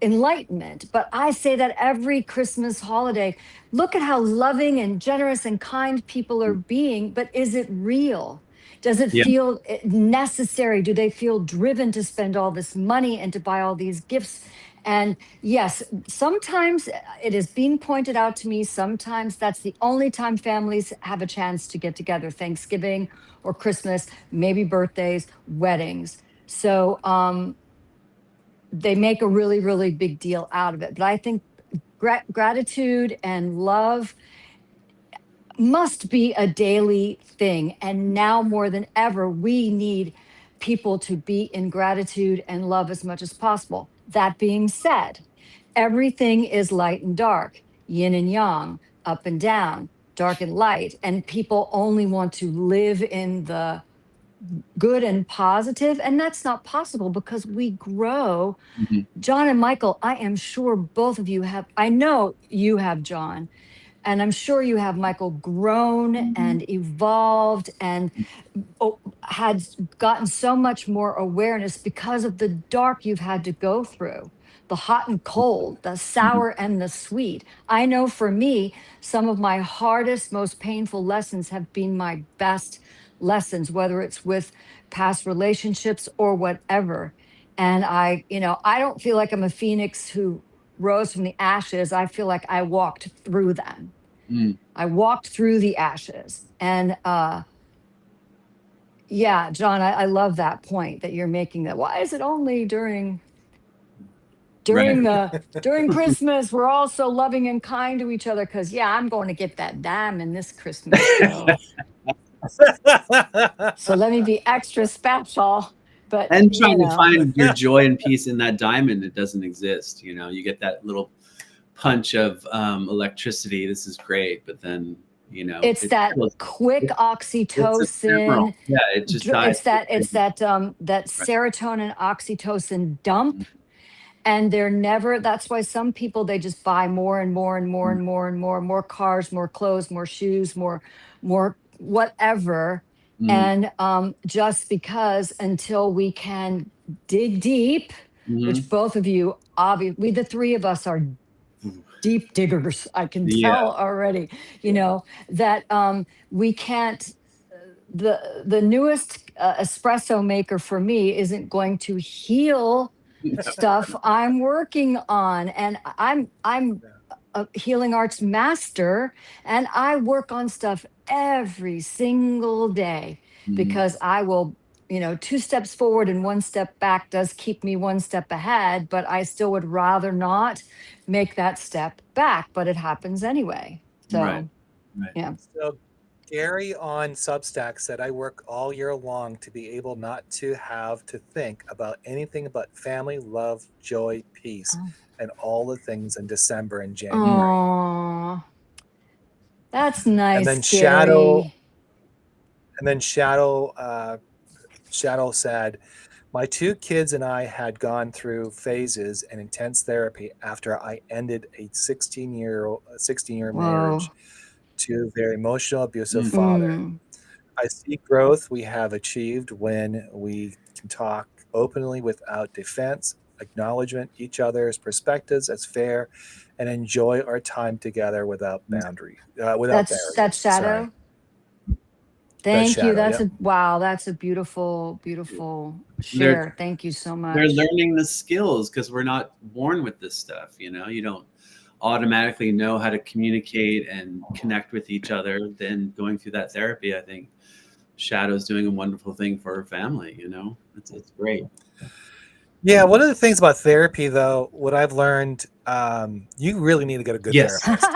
enlightenment. But I say that every Christmas holiday, look at how loving and generous and kind people are being, but is it real? Does it Yeah. feel necessary? Do they feel driven to spend all this money and to buy all these gifts? And yes, sometimes it is being pointed out to me, sometimes that's the only time families have a chance to get together: Thanksgiving or Christmas, maybe birthdays, weddings. So they make a really, really big deal out of it. But I think gratitude and love must be a daily thing. And now more than ever, we need people to be in gratitude and love as much as possible. That being said, everything is light and dark, yin and yang, up and down, dark and light. And people only want to live in the good and positive, and that's not possible because we grow. Mm-hmm. John and Michael, I am sure both of you have, I know you have, John, and I'm sure you have, Michael, grown Mm-hmm. and evolved and had gotten so much more awareness because of the dark you've had to go through, the hot and cold, the Mm-hmm. sour and the sweet. I know for me, some of my hardest, most painful lessons have been my best lessons, whether it's with past relationships or whatever. And I don't feel like I'm a phoenix who rose from the ashes. I feel like I walked through them. Mm. I walked through the ashes. And yeah, John, I love that point that you're making, that why is it only Right. during Christmas we're all so loving and kind to each other? Because yeah, I'm going to get that diamond this Christmas. So let me be extra special. But And trying to find your joy and peace in that diamond that doesn't exist. You know, you get that little punch of electricity. This is great, but then it's that quick it's ephemeral. oxytocin. Yeah, it just dies. That Right. serotonin oxytocin dump. And they're never, that's why some people, they just buy more and more and more and more and more cars, more clothes, more shoes, more whatever. Mm. And just because, until we can dig deep, Mm-hmm. which both of you, obviously, we, the three of us, are deep diggers. I can Yeah. tell already, that we can't, the newest espresso maker for me isn't going to heal stuff I'm working on. And I'm a healing arts master, and I work on stuff every single day because I will, 2 steps forward and 1 step back does keep me 1 step ahead, but I still would rather not make that step back, but it happens anyway. Right. So, Right. yeah. So Gary on Substack said, I work all year long to be able not to have to think about anything but family, love, joy, peace, and all the things in December and January. Oh, that's And nice, then Shadow, Gary. and then Shadow, Shadow said, my 2 kids and I had gone through phases and intense therapy after I ended a 16-year Whoa. marriage to their emotional abusive Mm. father. Mm. I see growth we have achieved when we can talk openly without defense, acknowledgement each other's perspectives as fair, and enjoy our time together without without That's barriers. Sorry, Shadow. that's Thank you. Shadow. That's Yep. a wow. That's a beautiful, beautiful They're share. Thank you so they're much. learning the skills because we're not born with this stuff. You don't automatically know how to communicate and connect with each other. Then going through that therapy, I think Shadow's doing a wonderful thing for her family. It's great. Yeah. One of the things about therapy, though, what I've learned, you really need to get a good Yes. therapist.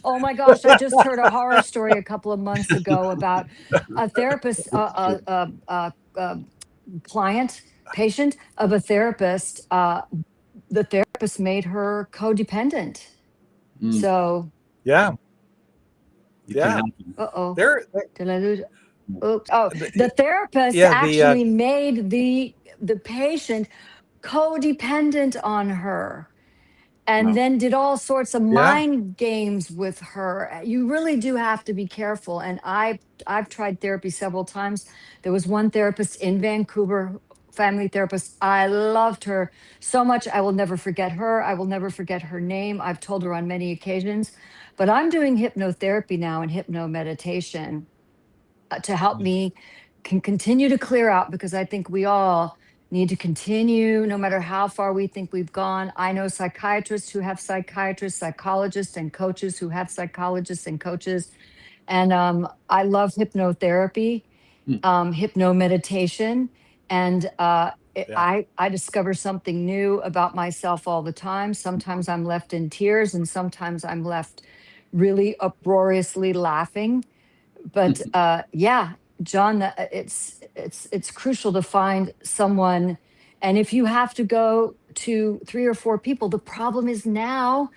Oh my gosh, I just heard a horror story a couple of months ago about a therapist, client, patient of a therapist. The therapist made her codependent. Mm, So, Yeah. you can Yeah. help them. uh-oh, They're, did I lose? Oops. Oh, the therapist yeah. The actually made the patient codependent on her, and Wow. then did all sorts of yeah. mind games with her. You really do have to be careful. And I've tried therapy several times. There was one therapist in Vancouver, family therapist. I loved her so much. I will never forget her. I will never forget her name. I've told her on many occasions. But I'm doing hypnotherapy now and hypno meditation to help me can continue to clear out, because I think we all need to continue no matter how far we think we've gone. I know psychiatrists who have psychiatrists, psychologists and coaches who have psychologists and coaches. And I love hypnotherapy, Mm. hypno meditation. And Yeah. I discover something new about myself all the time. Sometimes I'm left in tears and sometimes I'm left really uproariously laughing. But yeah, John, it's crucial to find someone. And if you have to go to 3 or 4 people, the problem is now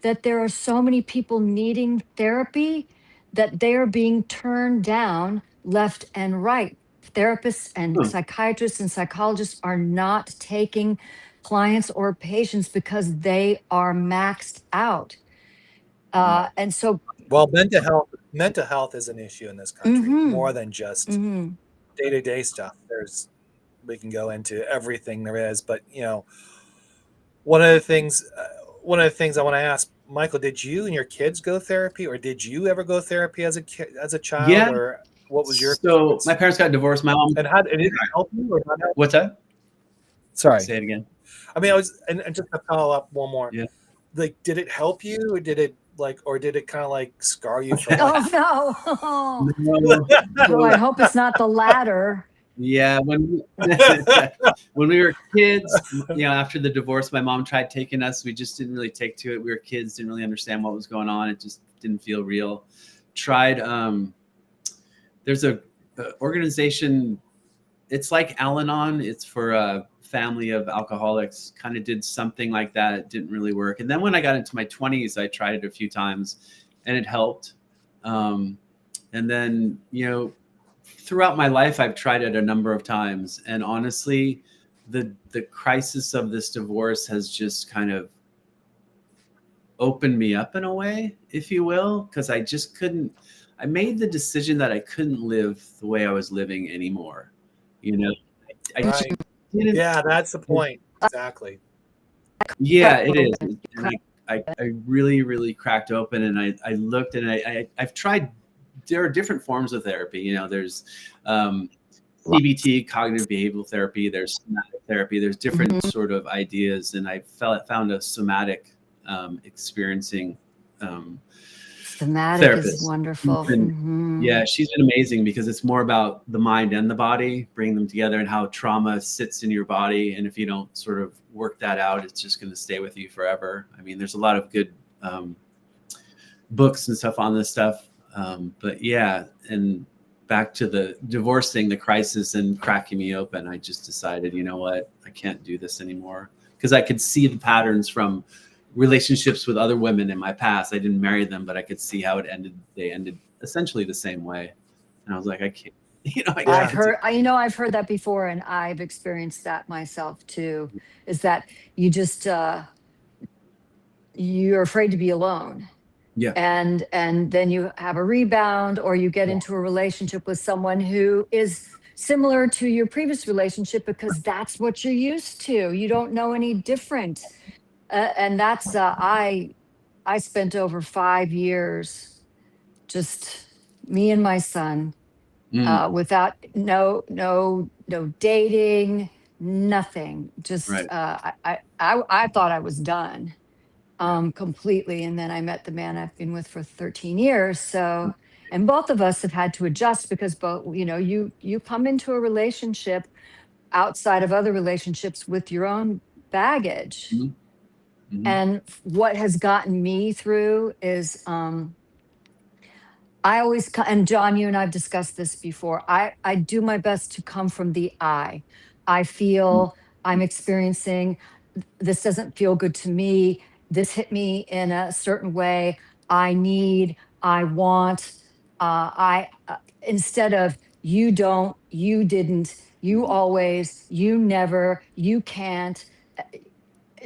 that there are so many people needing therapy that they are being turned down left and right. Therapists and Huh. psychiatrists and psychologists are not taking clients or patients because they are maxed out. Wow. And so, Well, mental health is an issue in this country mhm, more than just mhm. day-to-day stuff. We can go into everything there is, but one of the things one of the things I want to ask Michael, did you and your kids go therapy, or did you ever go therapy as a kid, as a child, Yeah. or what was your So my experience? parents got divorced. My mom. And how did it help you or not help? What's that? Sorry. Say it again. I mean, and just to follow up one more. Yeah. Like, did it help you, or did it kind of like scar you for Oh life? no. No. Oh, I hope it's not the latter. Yeah, when we were kids, after the divorce, my mom tried taking us. We just didn't really take to it. We were kids, didn't really understand what was going on. It just didn't feel real. Tried. There's a organization. It's like Al-Anon. It's for a family of alcoholics. Kind of did something like that. It didn't really work. And then when I got into my 20s, I tried it a few times, and it helped. And then throughout my life, I've tried it a number of times, and honestly, the crisis of this divorce has just kind of opened me up in a way, if you will, because I just couldn't. I made the decision that I couldn't live the way I was living anymore. I just Right. didn't. Yeah, that's the point. Exactly. Yeah, it is, and I really, really cracked open, and I looked, and I've tried. There are different forms of therapy. There's CBT, cognitive behavioral therapy. There's somatic therapy. There's different Mhm. sort of ideas, and I found a somatic experiencing Somatic is therapist. wonderful. Yeah, she's been amazing because it's more about the mind and the body, bringing them together, and how trauma sits in your body. And if you don't sort of work that out, it's just going to stay with you forever. I mean, there's a lot of good books and stuff on this stuff. But yeah, and back to the divorce thing, the crisis and cracking me open, I just decided, you know what, I can't do this anymore, because I could see the patterns from relationships with other women in my past. I didn't marry them, but I could see how it ended. They ended essentially the same way. And I was like, I can't, I I've can't. I've heard that before, and I've experienced that myself too, is that you just, you're afraid to be alone. Yeah. And then you have a rebound, or you get into a relationship with someone who is similar to your previous relationship, because that's what you're used to. You don't know any different. And that's, I spent over 5 years, just me and my son, without no dating, nothing. Just, Right. I thought I was done, completely. And then I met the man I've been with for 13 years. So, and both of us have had to adjust, because both, you come into a relationship outside of other relationships with your own baggage. Mhm. Mhm. And what has gotten me through is, I always, and John, you and I've discussed this before. I do my best to come from the I feel, I'm experiencing, this doesn't feel good to me. This hit me in a certain way. I need, I want, instead of you don't, you didn't, you always, you never, you can't,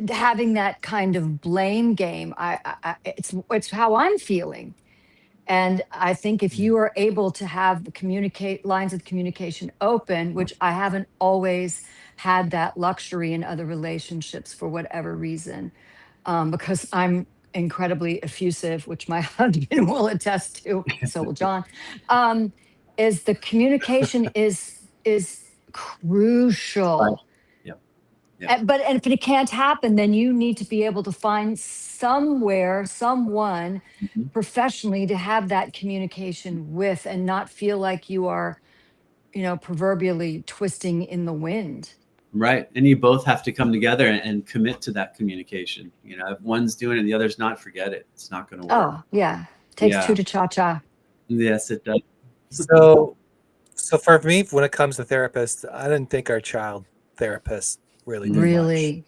having that kind of blame game. It's how I'm feeling. And I think if you are able to have the lines of communication open, which I haven't always had that luxury in other relationships for whatever reason, because I'm incredibly effusive, which my husband will attest to. So will John. Is the communication is Right. crucial. Yeah. Yeah. And if it can't happen, then you need to be able to find somewhere, someone Mhm. professionally to have that communication with, and not feel like you are, proverbially twisting in the wind. Right. And you both have to come together and commit to that communication. If one's doing it and the other's not, forget it. It's not going to work. Oh, yeah. Takes two Yeah. to cha-cha. Yes, it does. So for me, when it comes to therapists, I didn't think our child therapist really did much. Really?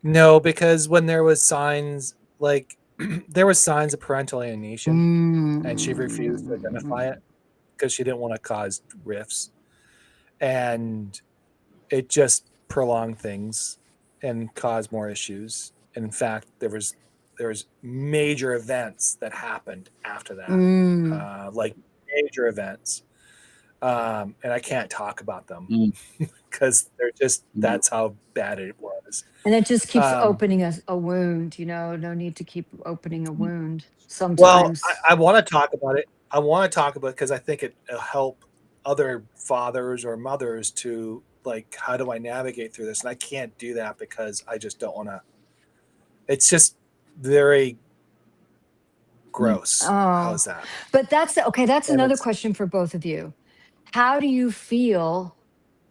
No, because when there was signs, like there was signs of parental alienation, and she refused to identify it because she didn't want to cause rifts, and it just prolonged things and caused more issues. And in fact, there was major events that happened after that, like major events, and I can't talk about them because they're just, that's how bad it was. And it just keeps Um, opening a wound, no need to keep opening a wound well, sometimes. I want to talk about it. I want to talk about it because I think it'll help other fathers or mothers to, like, how do I navigate through this? And I can't do that because I just don't want to. It's just very gross. Oh, How's that? but that's okay. That's And another it's question for both of you. How do you feel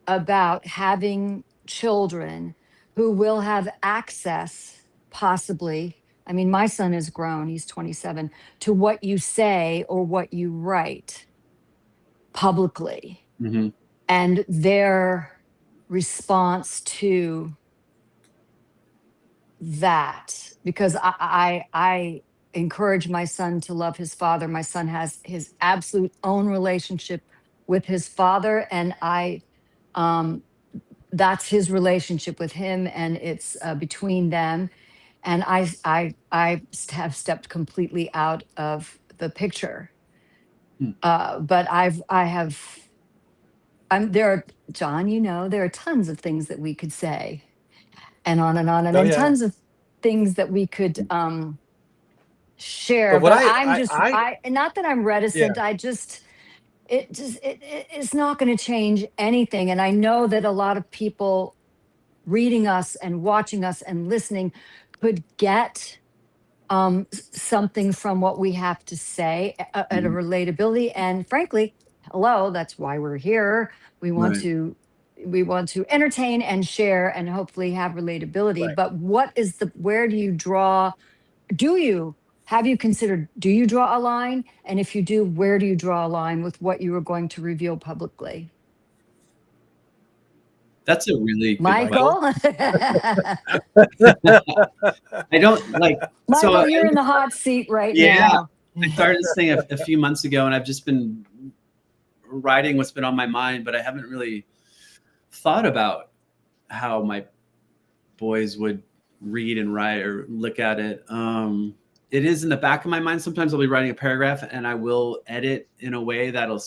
about having children who will have access, possibly? I mean, my son is grown, he's 27, to what you say or what you write publicly, Mhm. and their response to that. Because I encourage my son to love his father. My son has his absolute own relationship with his father, and that's his relationship with him, and it's, between them. And I have stepped completely out of the picture. Hmm. But I have, there are, John, there are tons of things that we could say, and on and on, and oh then yeah. tons of things that we could, share. But what But I'm just, I not that I'm yeah. reticent. It just, it's not going to change anything. And I know that a lot of people reading us and watching us and listening could get something from what we have to say at a relatability. And frankly, hello, that's why we're here. We want Right. to entertain and share and hopefully have relatability. Right. But where do you draw? Have you considered, do you draw a line? And if you do, where do you draw a line with what you are going to reveal publicly? That's a really good Michael? I don't like. So Michael, you're in the hot seat right yeah, now. I started this thing a few months ago, and I've just been writing what's been on my mind, but I haven't really thought about how my boys would read and write or look at it. It is in the back of my mind. Sometimes I'll be writing a paragraph and I will edit in a way that'll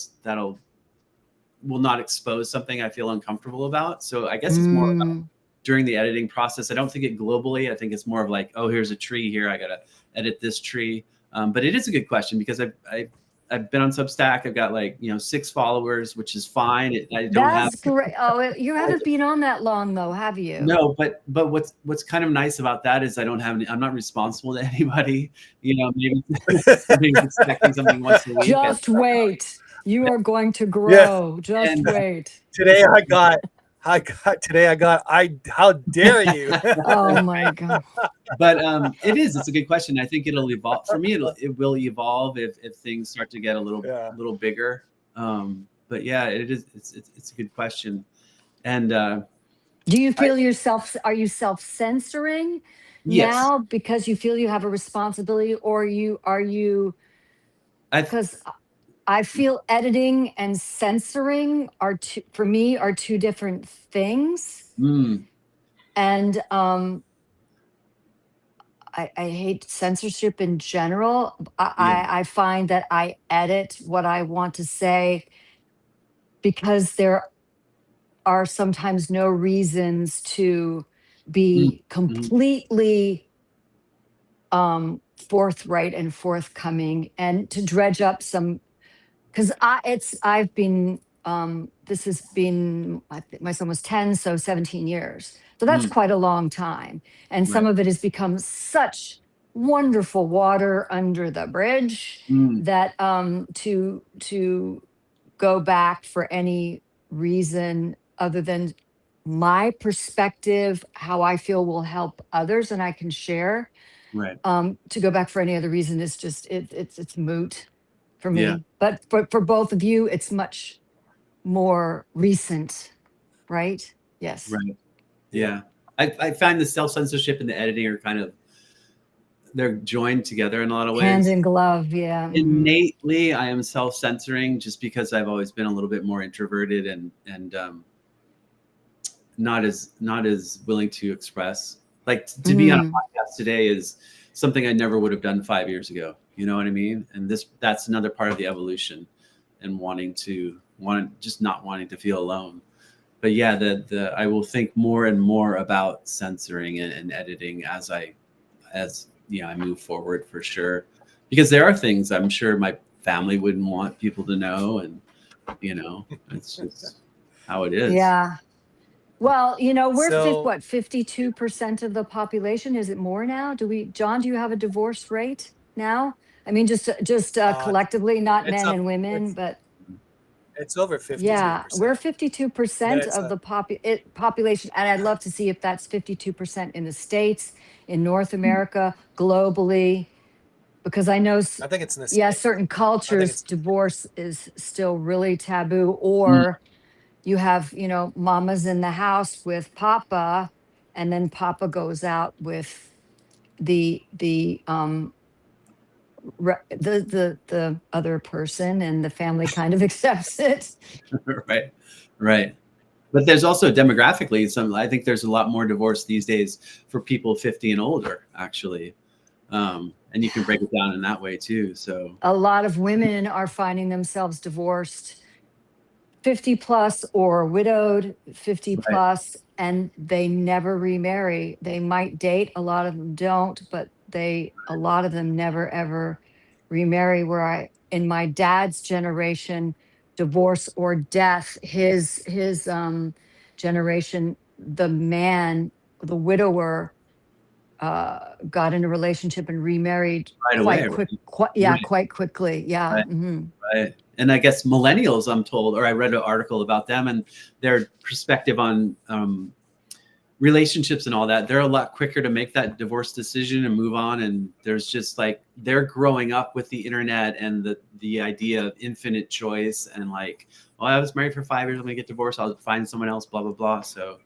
will not expose something I feel uncomfortable about. So I guess it's more about during the editing process. I don't think it globally. I think it's more of like, oh, here's a tree here. I got to edit this tree. But it is a good question because I've been on Substack. I've got 6 followers, which is fine. I don't have. That's great. Oh, you haven't been on that long though, have you? No, but what's kind of nice about that is I don't have I'm not responsible to anybody. Maybe somebody's expecting something once a week. Just wait. You are going to grow. Just wait. Today I got, how dare you? Oh my God. But it's a good question. I think it'll evolve. For me, it will evolve if things start to get a little bigger. But yeah, it's a good question. And do you feel are you self-censoring now because you feel you have a responsibility, or are you because I feel editing and censoring are two different things. And I hate censorship in general. I find that I edit what I want to say because there are sometimes no reasons to be completely forthright and forthcoming and to dredge up some, because I've been this has been, I think my son was 10, so 17 years, so that's quite a long time, and some of it has become such wonderful water under the bridge that to go back for any reason other than my perspective, how I feel will help others and I can share. To go back for any other reason is just it's moot for me. Yeah. But for both of you, it's much more recent, right? Yes. Right. Yeah. I find the self-censorship and the editing are kind of, they're joined together in a lot of ways. Hand in glove, yeah. Innately, I am self-censoring just because I've always been a little bit more introverted and not as willing to express. Like to be on a podcast today is something I never would have done 5 years ago. You know what I mean? And that's another part of the evolution and just not wanting to feel alone. But yeah, I will think more and more about censoring and editing as I move forward, for sure, because there are things I'm sure my family wouldn't want people to know, and it's just how it is. Yeah. Well, we're 52% of the population. Is it more now? John, do you have a divorce rate now? I mean, just collectively, not men and women, but it's over 52%. Yeah, we're 52% of the population, and I'd love to see if that's 52% in the States, in North America, globally, because I know, I think it's in the yeah, States. certain cultures, divorce is still really taboo, or you have, mama's in the house with papa, and then papa goes out with the other person, and the family kind of accepts it. Right. But there's also demographically I think there's a lot more divorce these days for people 50 and older, actually. And you can break it down in that way too. So a lot of women are finding themselves divorced 50 plus or widowed 50 plus, and they never remarry. They might date, a lot of them don't, but a lot of them never ever remarry. Where in my dad's generation, divorce or death, his generation, the man, the widower, got in a relationship and remarried Right away, right? quite quickly. Yeah. Right. Hmm. Right. And I guess millennials, I'm told, or I read an article about them and their perspective on relationships and all that. They're a lot quicker to make that divorce decision and move on. And there's just like, they're growing up with the internet and the idea of infinite choice and like, oh, I was married for 5 years, I'm gonna get divorced, I'll find someone else, blah, blah, blah. So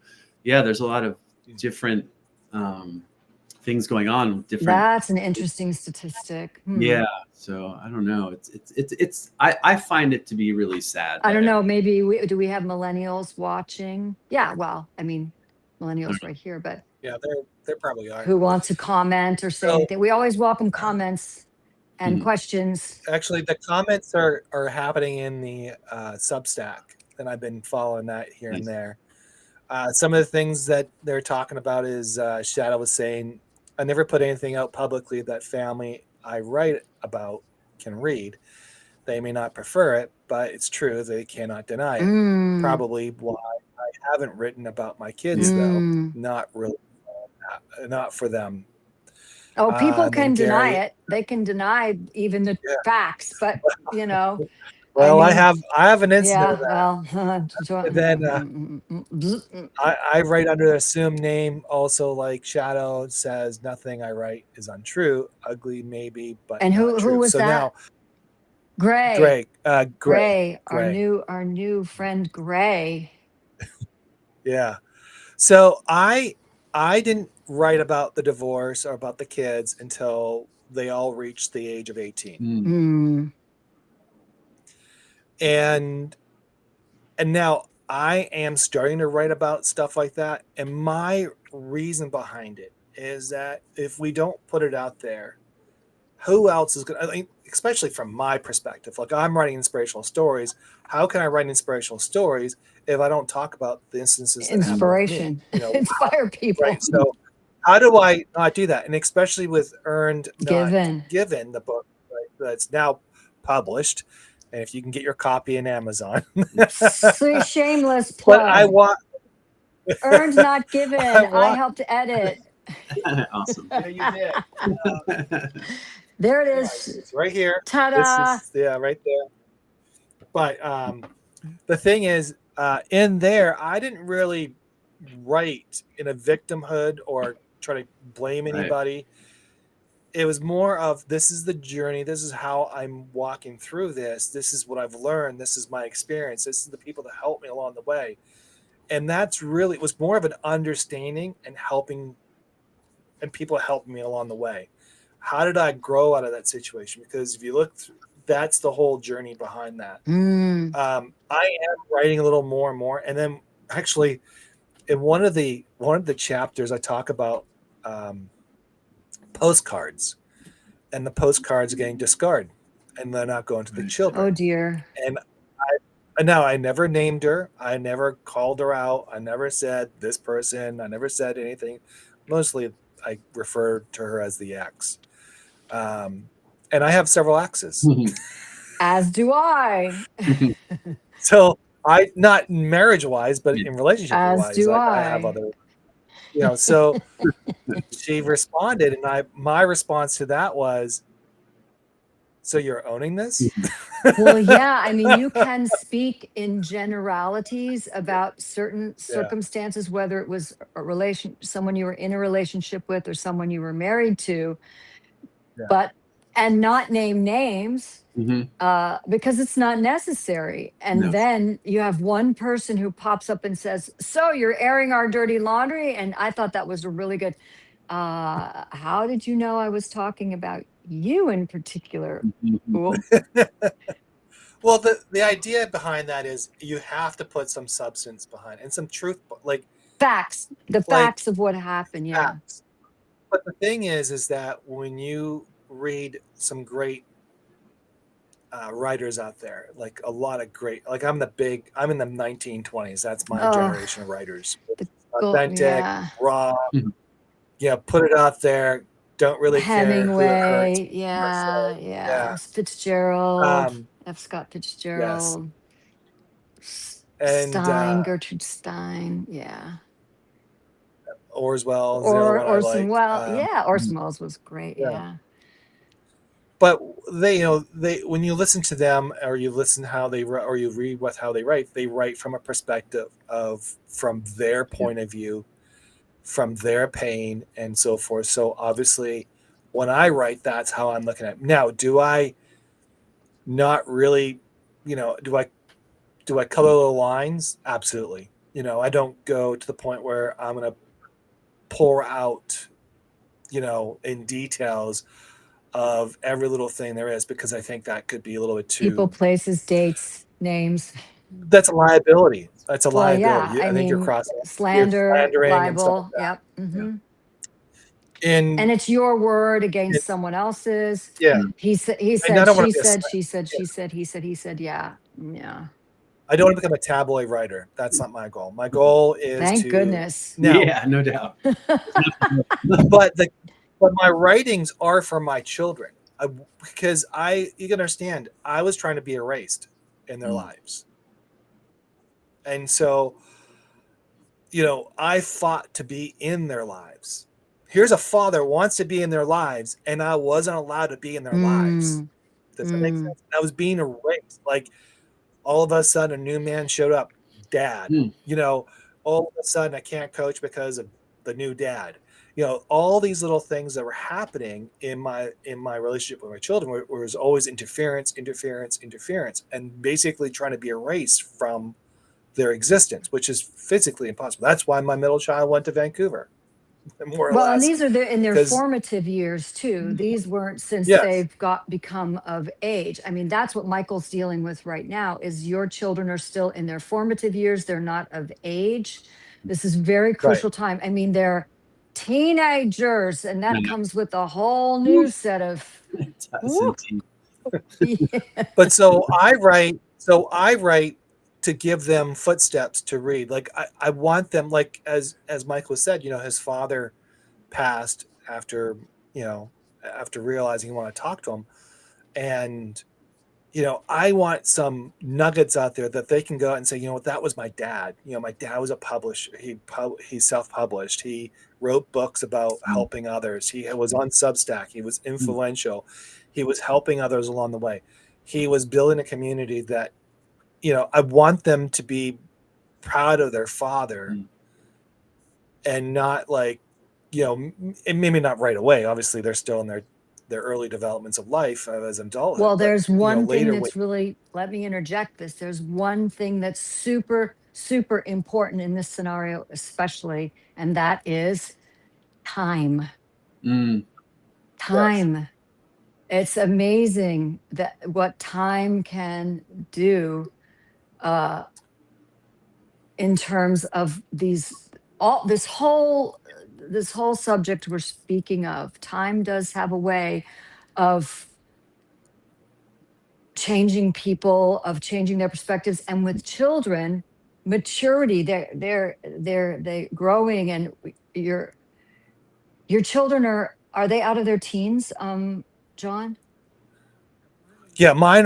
yeah, there's a lot of different things going on with different. That's an interesting statistic. Yeah. So I don't know. I find it to be really sad. I don't know. Maybe do we have millennials watching? Yeah. Well, I mean, millennials right here, but Yeah, they probably are. who wants to comment or say So- anything? We always welcome comments and questions. Actually, the comments are happening in the Substack, and I've been following that here and there. Some of the things that they're talking about is Shadow was saying, I never put anything out publicly that family I write about can read. They may not prefer it, but it's true. They cannot deny it. Probably why I haven't written about my kids, though. Not really, not for them. Oh, people can deny Gary, it. They can deny even the facts, but you know. Well, I mean, I have an incident of that. Well, And then I write under an assumed name. Also, like Shadow says, nothing I write is untrue. Ugly, maybe, but and not true. who was so that? Now, Gray. Gray, our new friend Gray. Yeah. So I didn't write about the divorce or about the kids until they all reached the age of 18. And now I am starting to write about stuff like that. And my reason behind it is that if we don't put it out there, who else is going to, I mean, especially from my perspective, like I'm writing inspirational stories. How can I write inspirational stories if I don't talk about the instances that Inspiration, happen with me? inspire people. Right. So how do I not do that? And especially with Earned Not Given, the book that's now published. And if you can get your copy in Amazon. Shameless plug. But I want Earned Not Given. I helped edit. Awesome. Yeah, you did. There it is. It's right here. Ta-da. Right there. But the thing is, in there, I didn't really write in a victimhood or try to blame anybody. Right. It was more of, this is the journey. This is how I'm walking through this. This is what I've learned. This is my experience. This is the people that helped me along the way. And that's really, it was more of an understanding and helping, and people helping me along the way. How did I grow out of that situation? Because if you look through, that's the whole journey behind that. I am writing a little more and more. And then actually in one of the chapters, I talk about postcards, and the postcards are getting discarded and they're not going to the children. Oh dear. And I never named her. I never called her out. I never said this person. I never said anything. Mostly I referred to her as the ex. And I have several exes. As do I. So I, not marriage wise, but in relationship wise, as do I have other, so she responded, and my response to that was, so you're owning this? Well, yeah. I mean, you can speak in generalities about certain circumstances, whether it was someone you were in a relationship with or someone you were married to, and not name names because it's not necessary. And then you have one person who pops up and says, so you're airing our dirty laundry. And I thought that was a really good, how did you know I was talking about you in particular? Well, the idea behind that is you have to put some substance behind it and some truth, like facts, facts of what happened. Facts. Yeah. But the thing is that when you read some great writers out there, like a lot of great, like I'm in the 1920s. That's my generation of writers. Authentic, raw, put it out there. Don't really Hemingway, care who it hurts. Yeah. Fitzgerald, F. Scott Fitzgerald, and Stein, Gertrude Stein, Orwell's the other one I Orson like. Welles. Yeah, Orson Welles was great. Yeah. Yeah. But they, when you listen to them, or you listen how they write, or you read how they write from a perspective from their point of view, from their pain and so forth. So obviously when I write, that's how I'm looking at it. Now, do I not really, do I color the lines? Absolutely. I don't go to the point where I'm going to pour out, in details of every little thing there is, because I think that could be a little bit People, too. places, dates, names. That's a liability. That's a Well, yeah. liability. I I think you're mean, crossing. You're slander, slandering and stuff like libel. that. Yep. Hmm. And, And it's your word and against someone else's. yeah, He said, he and I said, don't want she to be a. said, she said, Yeah, she said, he said, he said, yeah. Yeah. I don't want to become a tabloid writer. That's not my goal. My goal is Thank to goodness. now, Yeah, no doubt. but my writings are for my children, because you can understand, I was trying to be erased in their lives, and so I fought to be in their lives. Here's a father wants to be in their lives, and I wasn't allowed to be in their lives. Mm, Does that make mm. sense? I was being erased. Like, all of a sudden, a new man showed up, dad. Mm. All of a sudden, I can't coach because of the new dad. All these little things that were happening in my relationship with my children was always interference, and basically trying to be erased from their existence, which is physically impossible. That's why my middle child went to Vancouver, more or Well, and less, these are in their because formative years too. These weren't since yes, they've become of age. I mean, that's what Michael's dealing with right now. Is your children are still in their formative years. They're not of age. This is very right. crucial time. I mean, they're teenagers, and that No, comes with a whole new woo, set of. it does Woo, indeed. yeah. But so I write to give them footsteps to read. Like, I want them, like, as Michael said, his father passed after, after realizing he wanted to talk to him. And, I want some nuggets out there that they can go out and say, what, that was my dad. My dad was a publisher. He self-published. He wrote books about Mm. helping others. He was on Substack. He was Mm. influential. He was helping others along the way. He was building a community that, I want them to be proud of their father, Mm. and not like, and maybe not right away. Obviously, they're still in their early developments of life, as adulthood, Well, but there's one thing later when. that's really, let me interject this. There's one thing that's super, super important in this scenario, especially, and that is time. Mm. Yes. Time. It's amazing that what time can do uh, in terms of this whole subject we're speaking of. Time does have a way of changing people, of changing their perspectives, and with children, maturity. They growing, and your children are they out of their teens, John? Yeah, mine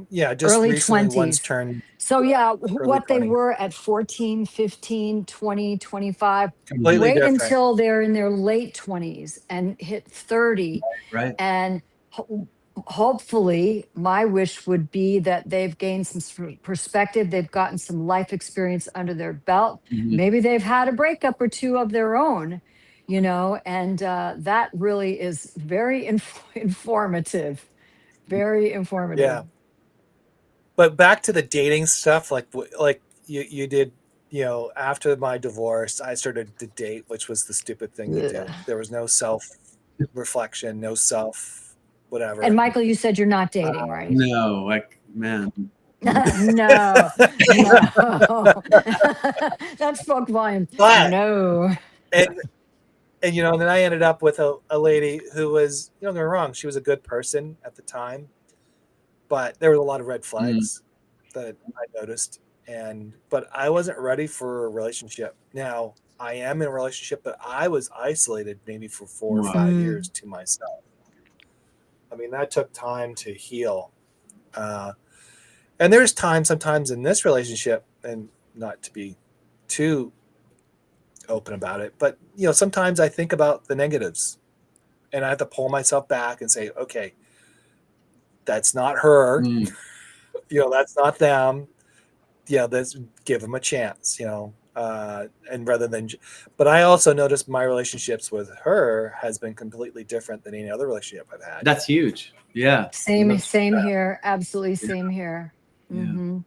yeah, just Early recently, one's 20s. turned So yeah, early what they 20. were at 14, 15, 20, 25. Mhm. Completely Wait different. until they're in their late 20s and hit 30. Right. And hopefully, my wish would be that they've gained some perspective. They've gotten some life experience under their belt. Mhm. Maybe they've had a breakup or two of their own, and that really is very informative. Very informative. Yeah, but back to the dating stuff, like you did. After my divorce, I started to date, which was the stupid thing to Ugh. do. There was no self reflection, no self And whatever. Michael, you said you're not Uh, dating, right? No, like, man. No, no. That spoke volume. but No. and then I ended up with a lady who was, don't get me wrong, she was a good person at the time, but there were a lot of red Mm. flags that I noticed, but I wasn't ready for a relationship. Now I am in a relationship, but I was isolated maybe for 4 or 5 years Mm. to myself. I mean, that took time to heal. Uh, and there's sometimes in this relationship, and not to be too open about it. But sometimes I think about the negatives, and I have to pull myself back and say, okay, that's not her. Mm. That's not them. Let's give them a chance. And rather than, but I also noticed my relationships with her has been completely different than any other relationship I've had. That's huge. Yeah. Same That's- here. Absolutely same here. Yeah. Mm-hmm.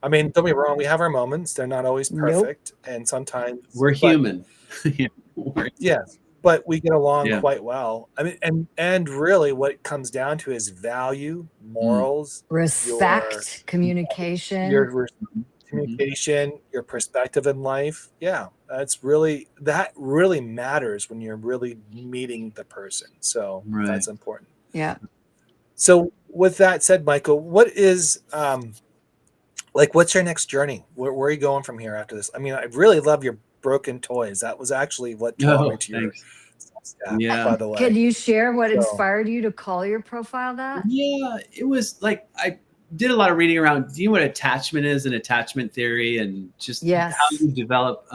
I mean, don't be wrong. We have our moments. They're not always Nope. perfect. And sometimes we're human. Yes, but we get along Yeah. quite well. I mean, and really what it comes down to is value, morals, Respect, communication. your communication, your perspective in life. Yeah, that really matters when you're really meeting the person. So Right. that's important. Yeah. So with that said, Michael, what is what's your next journey? Where are you going from here after this? I mean, I really love your broken toys. That was actually what draw me to your Substack, Yeah. by the way. Can you share what inspired you to call your profile that? Yeah, it was like I did a lot of reading around. Do you know what attachment is and attachment theory, and just how you develop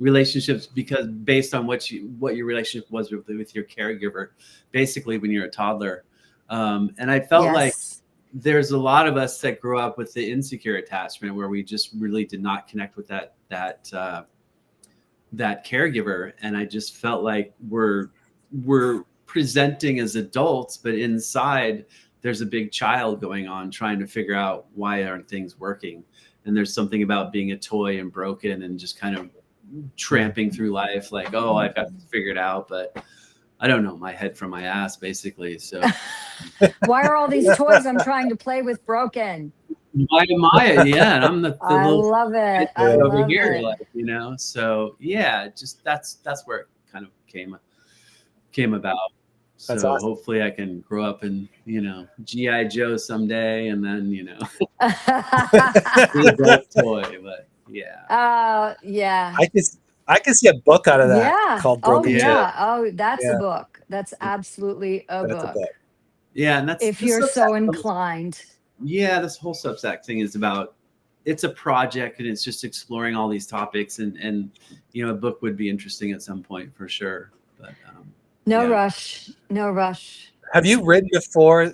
relationships, because based on what your relationship was with your caregiver, basically when you're a toddler. And I felt like there's a lot of us that grew up with the insecure attachment where we just really did not connect with that caregiver. And I just felt like we're presenting as adults, but inside there's a big child going on trying to figure out why aren't things working. And there's something about being a toy and broken and just kind of tramping through life like, oh, I've got to figure it out, but I don't know my head from my ass, basically. So why are all these toys I'm trying to play with broken? Why am I? Yeah, and I'm the I little love it. I over love here, it. So yeah, just that's where it kind of came about. So That's awesome. hopefully I can grow up in, G.I. Joe someday, and then, be a adult toy. But yeah. Yeah. I can see a book out of that called Broken Toy. Oh, that's a book. That's absolutely a book. Yeah, and that's if you're so inclined. Yeah, this whole Substack thing is about, it's a project and it's just exploring all these topics, and a book would be interesting at some point for sure. But no rush. Have you written before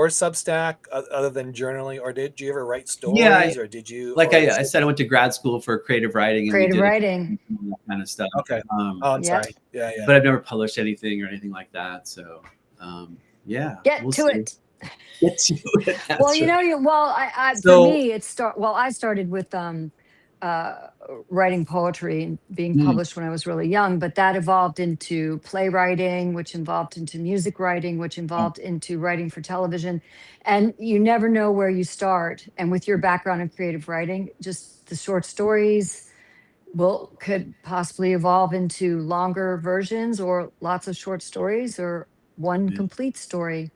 Substack other than journaling, or did you ever write stories, or did you? Like I said, I went to grad school for creative writing. And creative writing. That kind of stuff. Okay. I'm sorry. Yeah. But I've never published anything or anything like that. So yeah. Get to it. Get to it. Well, for me, I started with writing poetry and being published when I was really young, but that evolved into playwriting, which evolved into music writing, which evolved into writing for television. And you never know where you start. And with your background in creative writing, just the short stories could possibly evolve into longer versions, or lots of short stories, or one complete story.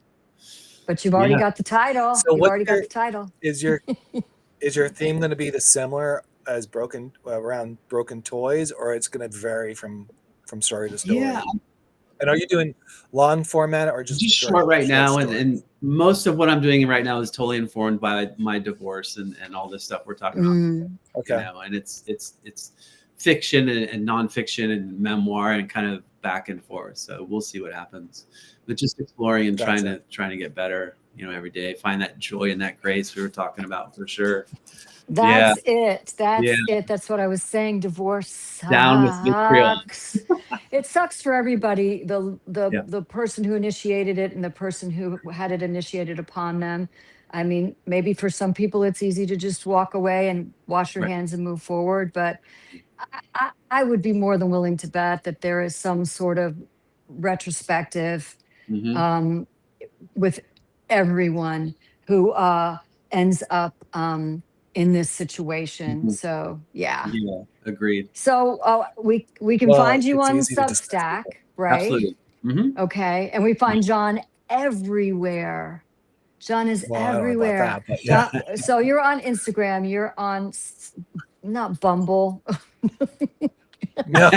But you've already got the title. So you've already got the title. Is your theme going to be similar as around broken toys, or it's going to vary from story to story? Yeah. And are you doing long format or just short right now? And most of what I'm doing right now is totally informed by my divorce and all this stuff we're talking about. Okay. And it's fiction and nonfiction and memoir and kind of back and forth. So we'll see what happens. But just exploring and trying to get better, every day. Find that joy and that grace we were talking about, for sure. That's it. That's what I was saying. Divorce sucks. Down with vitriol. It sucks for everybody. The person who initiated it and the person who had it initiated upon them. I mean, maybe for some people it's easy to just walk away and wash your hands and move forward. But I would be more than willing to bet that there is some sort of retrospective with everyone who ends up in this situation. So yeah, agreed. So we can find you on Substack, right? Absolutely. Okay, and we find John everywhere. John is everywhere. So you're on Instagram. You're on not Bumble. No.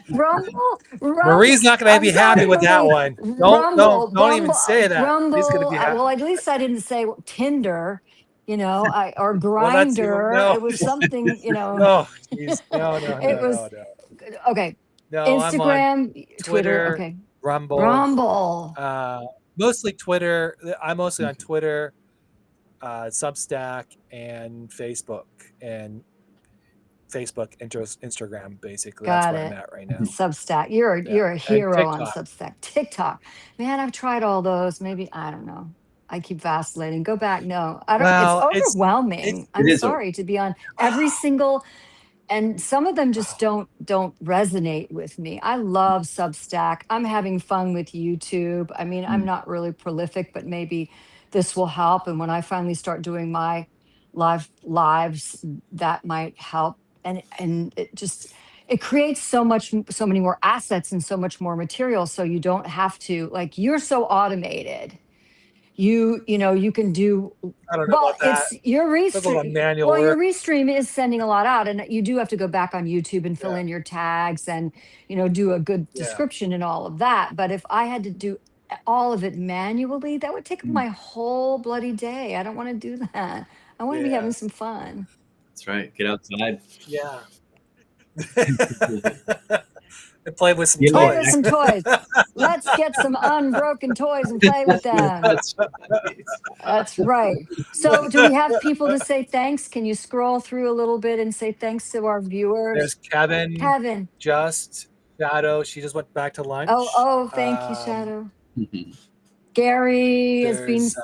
Rumble. Marie's not going to be happy with that one. Don't even say that. Rumble. He's going to be happy. Well, at least I didn't say Tinder, or Grindr. It was something, No, geez. No. It was Okay. No, I'm on Instagram, Twitter. Twitter, Okay. Rumble, Rumble. mostly Twitter. I'm mostly on Twitter, Substack, and Facebook, Instagram. Basically, that's Got where I'm it. at right now. Substack. Yeah, You're a and hero on TikTok. Substack. TikTok. Man, I've tried all those. Maybe I don't know. I keep vacillating. Go back. No, I don't. It's Well, overwhelming. It I'm is. sorry to be on every single, and some of them just don't resonate with me. I love Substack. I'm having fun with YouTube. I mean, I'm not really prolific, but maybe this will help. And when I finally start doing my lives, that might help. And it creates so many more assets and so much more material. So you don't have to, like, you're so automated. You can do I don't know well. about that. It's your That's a lot of restream. manual Well, your work. restream is sending a lot out, and you do have to go back on YouTube and fill Yeah, in your tags and do a good yeah, description and all of that. But if I had to do all of it manually, that would take up my whole bloody day. I don't want to do that. I want to be yeah, having some fun. That's right. Get outside. yeah. And play with some You Play like with toys. some toys. Let's get some unbroken toys and play with them. that's right. That's right. So, do we have people to say thanks? Can you scroll through a little bit and say thanks to our There's viewers? Kevin, Kevin. Just Shadow. She just went back to lunch. Oh, thank you, Shadow. Mhm. Gary has been There's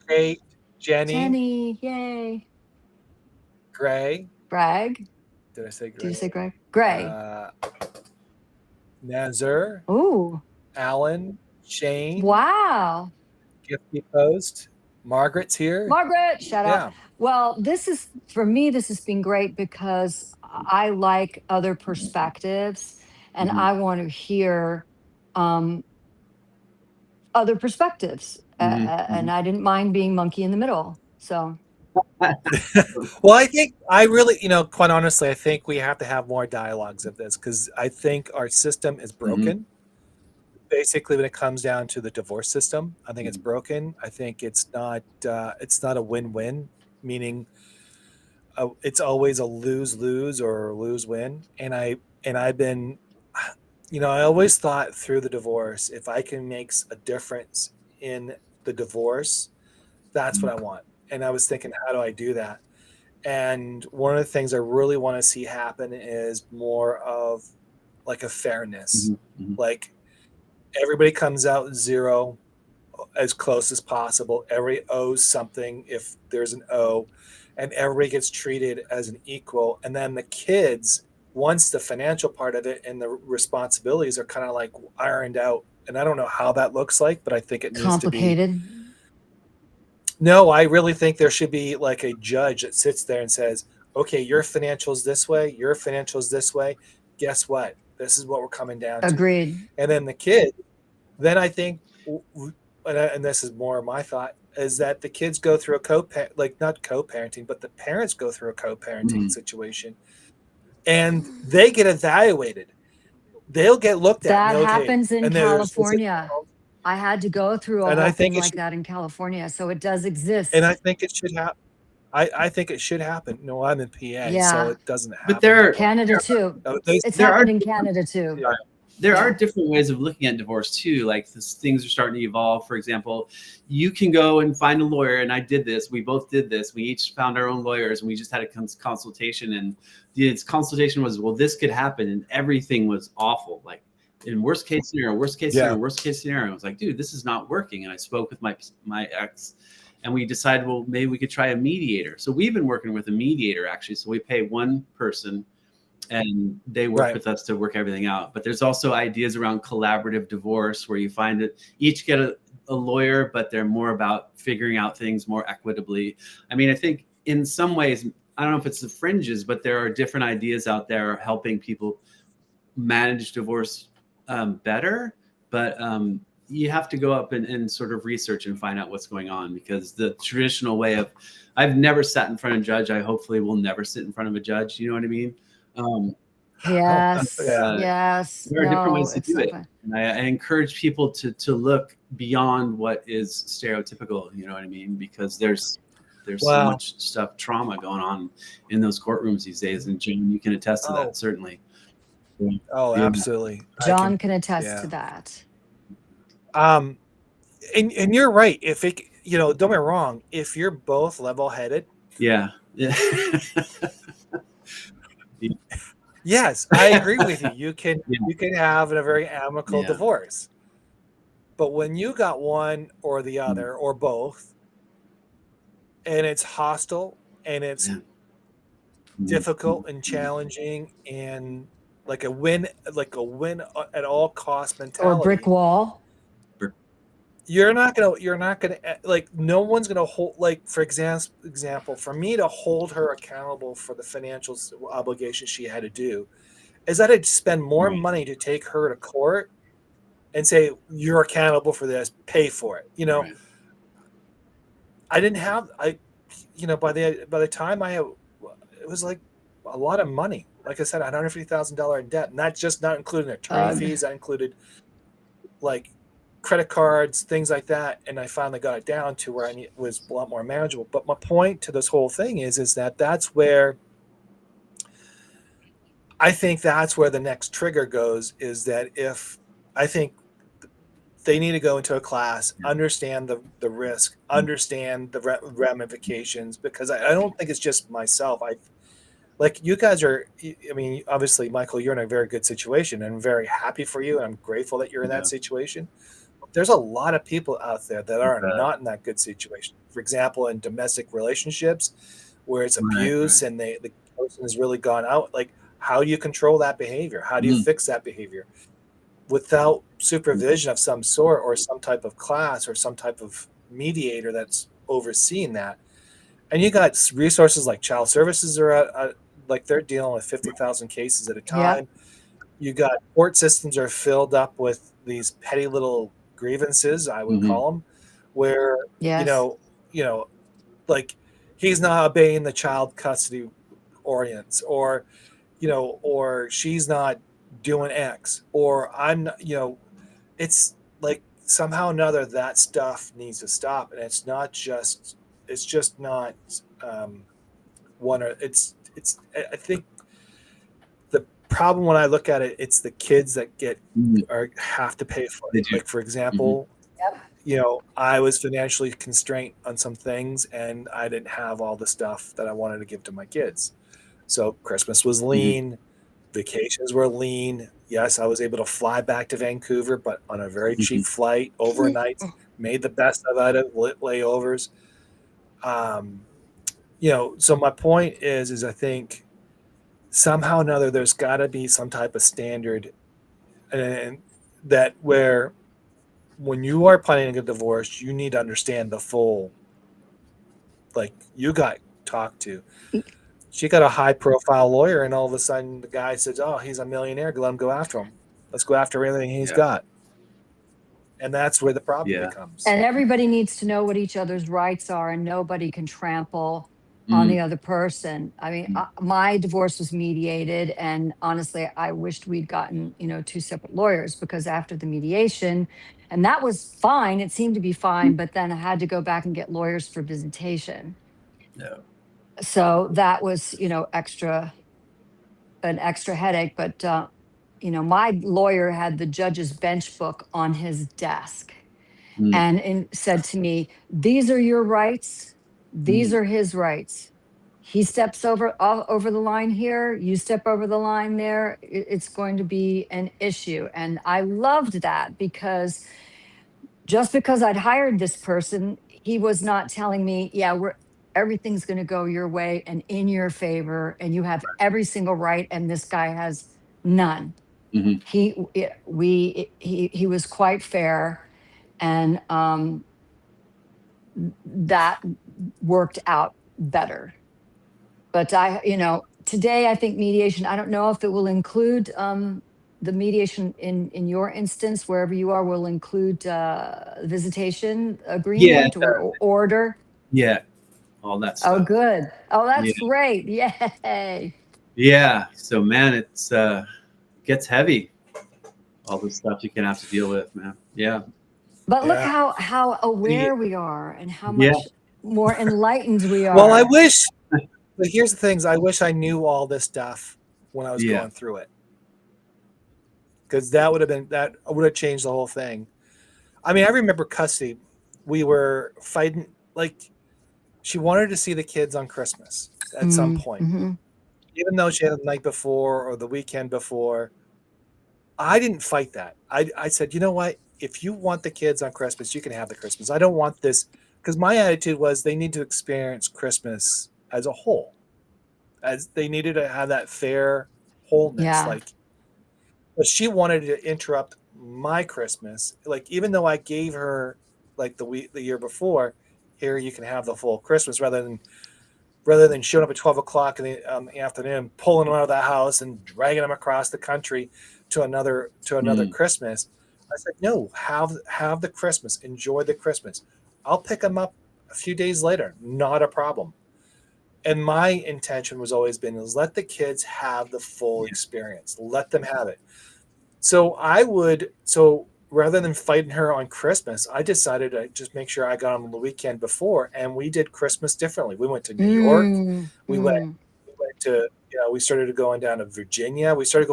Kate, Jenny, Jenny. Yay. Gray. Greg. Did I say Did you Gray? say Greg? Gray. Nazar, Ooh. Alan, Shane, Wow. Gifty Post. Margaret's here. Margaret, shout out. Yeah. Well, for me, this has been great because I like other perspectives and Mhm. I want to hear um, other perspectives. And Mhm. I didn't mind being monkey in the middle. So, Well, I think I really, quite honestly, I think we have to have more dialogues of this because I think our system is Mhm. broken. Basically, when it comes down to the divorce system, I think it's Mhm. broken. I think it's not a win-win, meaning it's always a lose-lose or lose-win. And I've been, I always thought through the divorce, if I can make a difference in the divorce, that's what I want. And I was thinking, how do I do that? And one of the things I really want to see happen is more of like a fairness. Mhm. Mhm. Like everybody comes out zero as close as possible. Everybody owes something if there's an O, and everybody gets treated as an equal. And then the kids, once the financial part of it and the responsibilities are kind of like ironed out. And I don't know how that looks like, but I think it needs to be. complicated. No, I really think there should be like a judge that sits there and says, okay, your financials this way, your financials this way. Guess what? This is what we're coming down to. Agreed. And then the kid, then I think, and this is more my thought, is that the kids go through like not co-parenting, but the parents go through a co-parenting Mhm. situation and they get evaluated. They'll get looked at and That they'll, okay, happens in and there's, California. I had to go through a and I whole thing think it like should, that in California. So it does and I exist. think it should happen. I think it should happen. No, I'm in PA, so Yeah. it doesn't But happen that way. Canada too. They, It's there are happened in Canada too. yeah, there are Yeah. different ways of looking at divorce too. Like things are starting to evolve. For example, you can go and find a lawyer, and I did this. We both did this. We each found our own lawyers, and we just had a consultation. And the consultation was, well, this could happen, and everything was awful. Like in worst case scenario, worst case yeah, scenario, worst case scenario. I was like, dude, this is not working. And I spoke with my ex, and we decided, well, maybe we could try a mediator. So we've been working with a mediator actually. So we pay one person and they work right. with us to work everything out. But there's also ideas around collaborative divorce where you find that each get a lawyer, but they're more about figuring out things more equitably. I mean, I think in some ways, I don't know if it's the fringes, but there are different ideas out there helping people manage divorce better. But you have to go up and sort of research and find out what's going on, because the traditional way of, I've never sat in front of a judge. I hopefully will never sit in front of a judge. You know what I mean? Yes. Yeah. Yes. There are different No, ways to it's do not it. fun. And I encourage people to look beyond what is stereotypical, you know what I mean? Because there's so Wow. much trauma going on in those courtrooms these days. And Jim, you can attest to Oh, that, certainly. Oh, Yeah. absolutely. John can attest yeah. to that. And you're right. If it, don't get me wrong, if you're both level-headed, Yeah. Yeah. yes, I agree with you. You can Yeah. have a very amicable Yeah. divorce. But when you got one or the Mm. other or both, and it's hostile and it's Yeah. difficult and challenging and like a win at all cost Or a brick mentality, wall. you're not gonna like, no one's gonna hold, like, for example, for me to hold her accountable for the financial obligation she had to do, is that I'd spend more Right. money to take her to court and say, you're accountable for this, pay for it. Right. I didn't have, by the time it was like a lot of money. Like I said, $150,000 in debt, and that's just not including attorney Ugh. fees. That included like credit cards, things like that. And I finally got it down to where was a lot more manageable. But my point to this whole thing is that that's where I think that's where the next trigger goes, is that if I think they need to go into a class, understand the risk, understand the ramifications, because I don't think it's just myself. Like, you guys are, I mean, obviously, Michael, you're in a very good situation, and I'm very happy for you, and I'm grateful that you're in that Yeah. situation. There's a lot of people out there that are Okay. not in that good situation. For example, in domestic relationships where it's Right. abuse and the person has really gone out, like, how do you control that behavior? How do you fix that behavior? Without supervision of some sort, or some type of class, or some type of mediator that's overseeing that. And you got resources like child services are like, they're dealing with 50,000 cases at a Yep. time. You got court systems are filled up with these petty little grievances, I would Mm-hmm. call them, where, you Yes. know, you know, like, he's not obeying the child custody ordinance, or she's not doing X, or I'm not, it's like, somehow or another that stuff needs to stop. And it's just not, one, or I think the problem, when I look at it, it's the kids that Mm-hmm. or have to pay for They it. do. Like, for Mm-hmm. example, I was financially constrained on some things, and I didn't have all the stuff that I wanted to give to my kids. So Christmas was lean, vacations were lean. Yes, I was able to fly back to Vancouver, but on a very Mm-hmm. cheap flight, overnight, made the best of it, lit layovers. Um, so my point is I think somehow or another there's got to be some type of standard, and that where, when you are planning a divorce, you need to understand the full, like, you got talked to. She got a high profile lawyer, and all of a sudden the guy says, oh, he's a millionaire, let him go after him. Let's go after everything he's Yeah. got. And that's where the problem Yeah. becomes. And everybody needs to know what each other's rights are, and nobody can trample on Mm-hmm. the other person. I mean, my divorce was mediated, and honestly, I wished we'd gotten, two separate lawyers, because after the mediation, and that was fine, it seemed to be fine, but then I had to go back and get lawyers for visitation. No. So that was, an extra headache. But my lawyer had the judge's bench book on his desk, Mm-hmm. and said to me, these are your rights, these Mm-hmm. are his rights. He steps over the line here, you step over the line there, it's going to be an issue. And I loved that, because just because I'd hired this person, he was not telling me, yeah, everything's going to go your way and in your favor, and you have every single right, and this guy has none. Mm-hmm. He was quite fair, and that worked out better. But today I think mediation, I don't know if it will include the mediation in your instance, wherever you are, will include visitation Yeah. agreement or order. Yeah. All that Oh, stuff. good. Oh, Yeah. that's great. Yay. Yeah. So, man, it's gets heavy. All the stuff you can have to deal with, man. Yeah. But look Yeah. how aware we are, and how Yeah. much more enlightened we Well, I are. wish, but here's the things. I wish I knew all this stuff when I was Yeah. going through it. because that would have changed the whole thing. I mean, I remember custody. We were fighting, like, she wanted to see the kids on Christmas at some point, Mm-hmm. even though she had the night before or the weekend before. I didn't fight that. I said, you know what? If you want the kids on Christmas, you can have the Christmas. I don't want this, because my attitude was they need to experience Christmas as a whole, as they needed to have that fair wholeness. Yeah. Like, but she wanted to interrupt my Christmas. Like, even though I gave her, like, the year before, here you can have the full Christmas, rather than showing up at 12 o'clock in the afternoon, pulling them out of the house and dragging them across the country to another Christmas. I said, no, have the Christmas, enjoy the Christmas. I'll pick them up a few days later, not a problem. And my intention was always been is let the kids have the full experience, let them have it. So rather than fighting her on Christmas, I decided to just make sure I got them the weekend before, and we did Christmas differently. We went to New York. We went, Mm. to, we started going down to Virginia. We started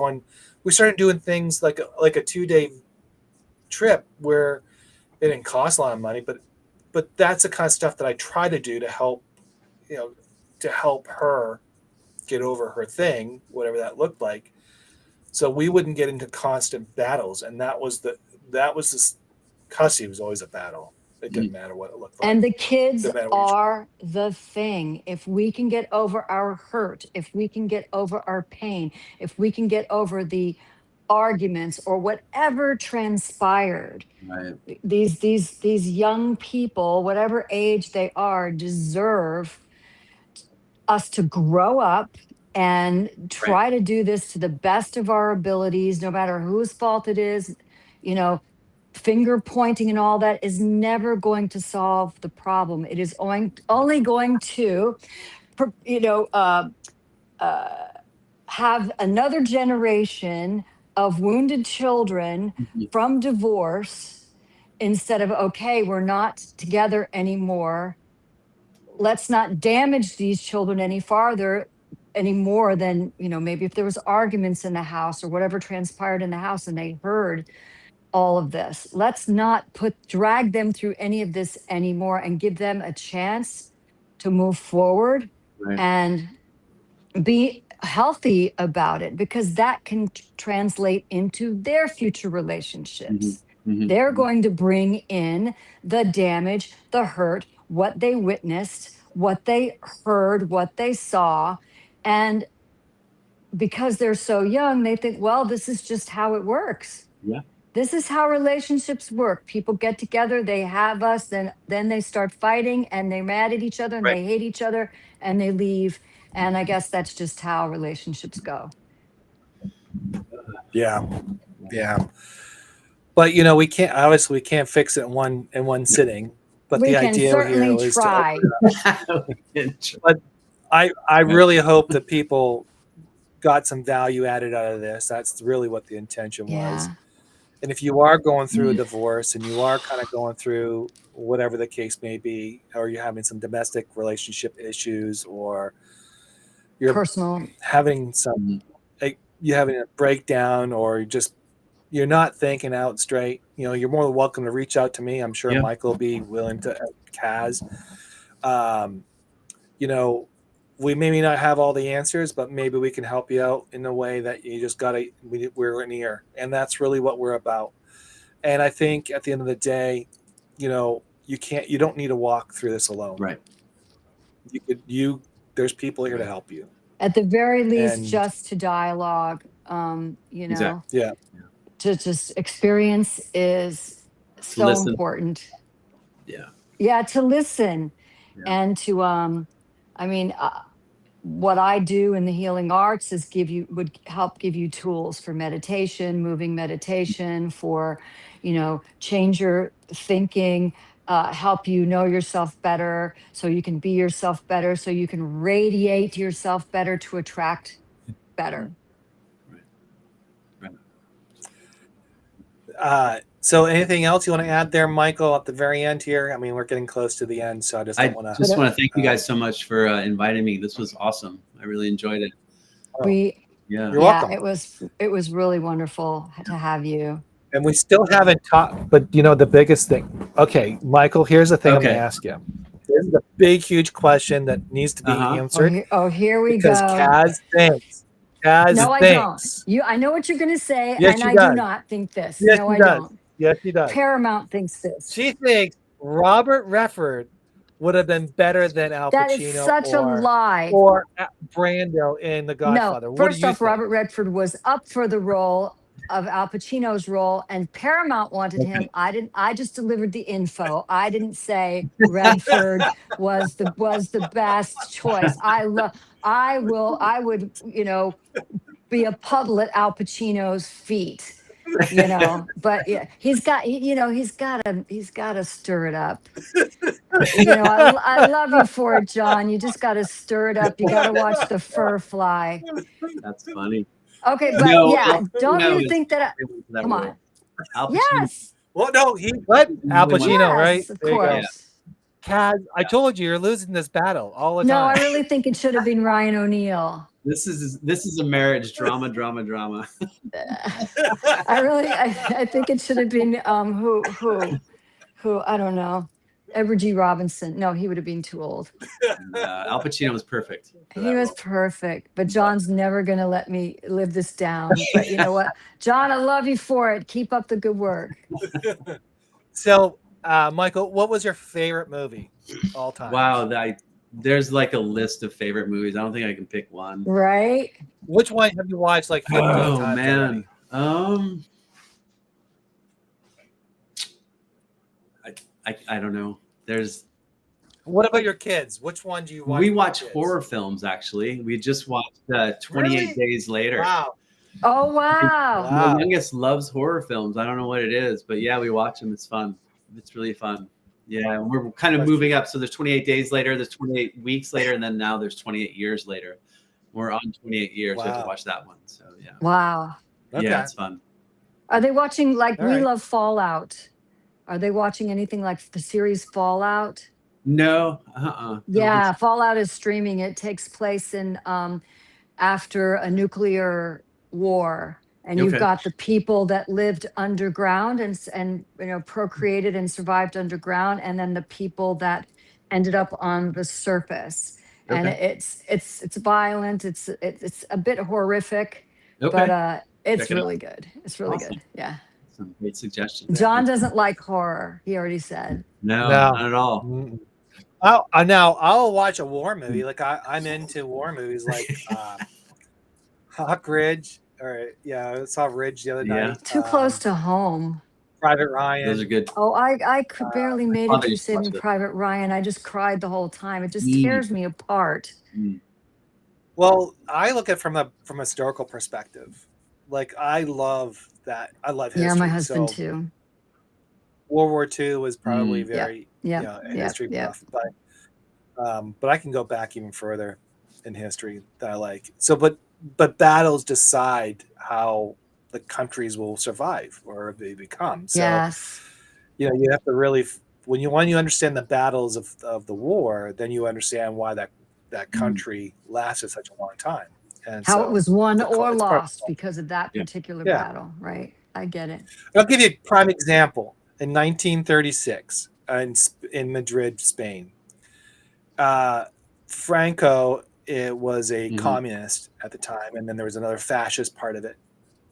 doing things like a 2-day trip where it didn't cost a lot of money, but that's the kind of stuff that I try to do to help, to help her get over her thing, whatever that looked like. So we wouldn't get into constant battles, and that was this custody was always a battle. It didn't matter what it looked like. And the kids No matter what are the thing. If we can get over our hurt, if we can get over our pain, if we can get over the arguments or whatever transpired, Right. these young people, whatever age they are, deserve us to grow up and Right. try to do this to the best of our abilities, no matter whose fault it is. You know, finger pointing and all that is never going to solve the problem. It is only going to, you know, have another generation of wounded children Mhm. from divorce instead of, okay, we're not together anymore. Let's not damage these children any more than, maybe if there was arguments in the house or whatever transpired in the house and they heard all of this. Let's not drag them through any of this anymore and give them a chance to move forward Right. and be healthy about it, because that can translate into their future relationships. They're going to bring in the damage, the hurt, what they witnessed, what they heard, what they saw. And because they're so young, they think, well, this is just how it works. Yeah. This is how relationships work. People get together, they have us, then they start fighting and they're mad at each other and Right. they hate each other and they leave. And I guess that's just how relationships go. Yeah. But we can't fix it in one sitting. But We the can idea here certainly was to try. But I really hope that people got some value added out of this. That's really what the intention was. Yeah. And if you are going through a divorce and you are kind of going through whatever the case may be, or you're having some domestic relationship issues, or you're Personal. having you're having a breakdown, or you're not thinking out straight, you're more than welcome to reach out to me. I'm sure Michael will be willing to, Kaz. We maybe not have all the answers, but maybe we can help you out in a way that you just we're an ear. And that's really what we're about. And I think at the end of the day, you don't need to walk through this alone. Right. There's people here to help you. At the very least, And just to dialogue, Exactly. Yeah. to just experience is so listen. important. Yeah. Yeah, to listen and to, what I do in the healing arts is would help give you tools for meditation, moving meditation, for, change your thinking, help you know yourself better so you can be yourself better, so you can radiate yourself better to attract better. So anything else you want to add there, Michael, at the very end here? I mean, we're getting close to the end, so I just want to thank you guys so much for inviting me. This was awesome. I really enjoyed it. We Yeah. You're Yeah, welcome. it was really wonderful to have you. And we still haven't talked, but the biggest thing. Okay, Michael, here's the thing I'm going Okay. to ask you. This is a big, huge question that needs to be Uh-huh. answered Here we because go. Kaz thinks. Kaz No, I don't. thinks. I know what you're going to say, Yes, and she I do does. not think this. Yes, No, she I does. don't. Yes, she does. Paramount thinks this. She thinks Robert Redford would have been better than Al That is Pacino such a lie. or Brando in The Godfather. No, What do first you off, think? Robert Redford was up for the role of Al Pacino's role, and Paramount wanted him. I didn't. I just delivered the info. I didn't say Redford was the best choice. I love. I will. I would. Be a puddle at Al Pacino's feet. But yeah, he's got. He's got to stir it up. I love you for it, John. You just got to stir it up. You got to watch the fur fly. That's funny. Okay, but No, yeah, Al don't Pacino you is think that? really for that Come role. on. Al Pacino. Yes, Well, no, Al really Pacino, right? yes, of There you go. course. Kaz, I told you, you're losing this battle all the No, I time. really think it should have been Ryan O'Neal. This is a marriage drama. I think it should have been who I don't know, Edward G. Robinson. No, he would have been too old. Al Pacino was perfect. He was perfect, but John's never going to let me live this down. But you know what, John, I love you for it. Keep up the good work. So, Michael, what was your favorite movie all time? Wow, there's like a list of favorite movies. I don't think I can pick one. Right? Which one have you watched like 15 times man. already? I don't know. What about your kids? Which one do you watch? We watch horror films actually. We just watched 28 Days Later. Wow. Oh wow. My youngest loves horror films. I don't know what it is, but yeah, we watch them. It's fun. It's really fun. Yeah, we're kind of moving up. So there's 28 days later, there's 28 weeks later, and then now there's 28 years later. We're on 28 years. We have to watch that one. So yeah. Wow. Okay. Yeah, it's fun. Are they watching All we right. love Fallout? Are they watching anything like the series Fallout? No. Yeah, Fallout is streaming. It takes place in after a nuclear war, and you've Okay. got the people that lived underground and procreated and survived underground, and then the people that ended up on the surface. And Okay. it's violent. It's a bit horrific, Okay. but it's Check it out. really good. It's really Awesome. good. Yeah. Some great suggestions. John doesn't like horror. He already said. No, No. not at all. Mm-mm. I'll watch a war movie. Like I'm into war movies, like Hawk Ridge, I saw Ridge the other night. Too close to home. Private Ryan. Those are good. Oh, I could barely made it father through used to watch Saving it. Private Ryan. I just cried the whole time. It just Mm. tears me apart. Well, I look at it from a historical perspective. Like I love that. I love history. Yeah, my husband So too. World War II was probably very Yeah. history buff, but I can go back even further in history that I like. So, but battles decide how the countries will survive or they become. So, Yes. you have to really when you understand the battles of the war, then you understand why that country lasted such a long time. And How so it was won it's part or of the lost goal. because of that particular Yeah. battle, right? I get it. I'll give you a prime example. In 1936, in Madrid, Spain, Franco was a communist at the time, and then there was another fascist part of it.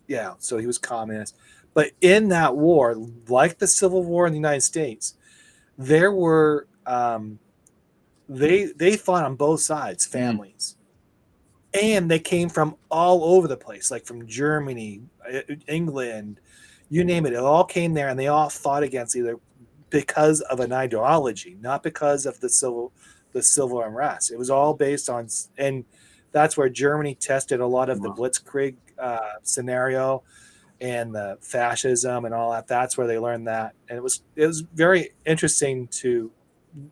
Yeah, so he was communist. But in that war, like the Civil War in the United States, there were they fought on both sides, families. And they came from all over the place, like from Germany, England, you name it. It all came there, and they all fought against either because of an ideology, not because of the civil unrest. It was all based on, and that's where Germany tested a lot of the Blitzkrieg scenario and the fascism and all that. That's where they learned that, and it was very interesting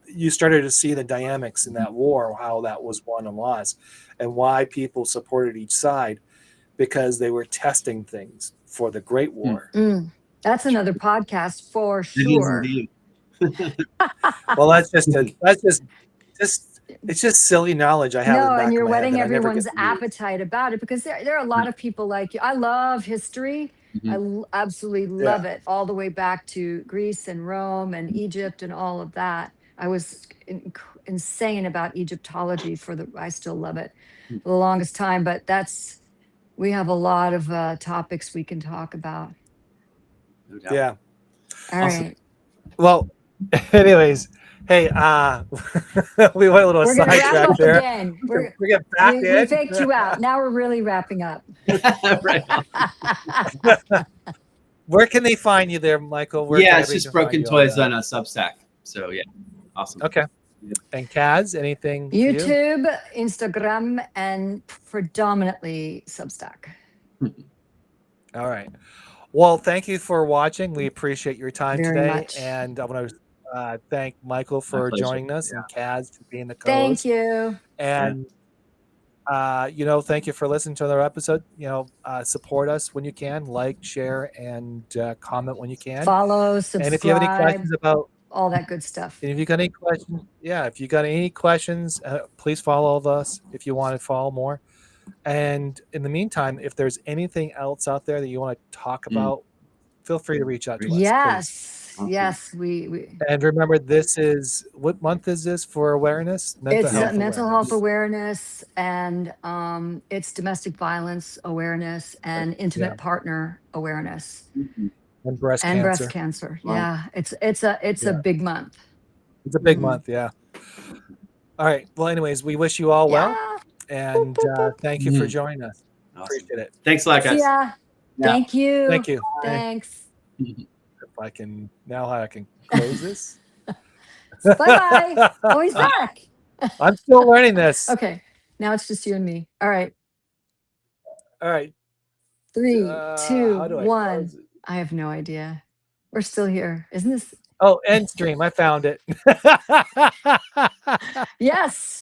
you started to see the dynamics in that war, how that was won and lost, and why people supported each side, because they were testing things for the Great War. That's another podcast for It is sure. indeed. Well, that's just it's just silly knowledge I have in the No, back and you're of my head whetting that I never get everyone's to use. appetite about it, because there are a lot of people like you. I love history. I absolutely love it, all the way back to Greece and Rome and Egypt and all of that. I was insane about Egyptology I still love it for the longest time, but we have a lot of topics we can talk about. No doubt. Yeah. All Awesome. right. Well, anyways, hey, we went a little We're going to wrap sidetrack up there. again. We get back We in. faked you out. Now we're really wrapping up. Right on. Where can they find you there, Michael? Where Yeah, can it's just everybody Broken find you Toys on a Substack. So yeah, awesome. Okay. And Kaz, anything for you? YouTube, Instagram, and predominantly Substack. All right. Well, thank you for watching. We appreciate your time Very today. much. And I want to thank Michael for pleasure. joining us Yeah. and Kaz for being the Thank co-host. you. And, thank you for listening to another episode. Support us when you can, like, share, and comment when you can. Follow, subscribe. And if you have any questions about all that good stuff. And if you got any questions, if you got any questions, please follow us if you want to follow more. And in the meantime, if there's anything else out there that you want to talk about, feel free to reach out to us. Yes. Awesome. Yes. We And remember, what month is this for awareness? Mental health awareness, and it's domestic violence awareness and intimate partner awareness. And breast cancer. Wow. Yeah. It's a big month. It's a big month. Yeah. All right. Well, anyways, we wish you all well. And thank you for joining us. Awesome. Appreciate it. Thanks a lot, guys. Yeah. Thank you. Thank you. Thanks. If I can close this. Bye-bye. Oh, he's back. I'm still learning this. Okay. Now it's just you and me. All right. All right. 3, 2, 1. I have no idea. We're still here. Isn't this? Oh, end stream. I found it. Yes.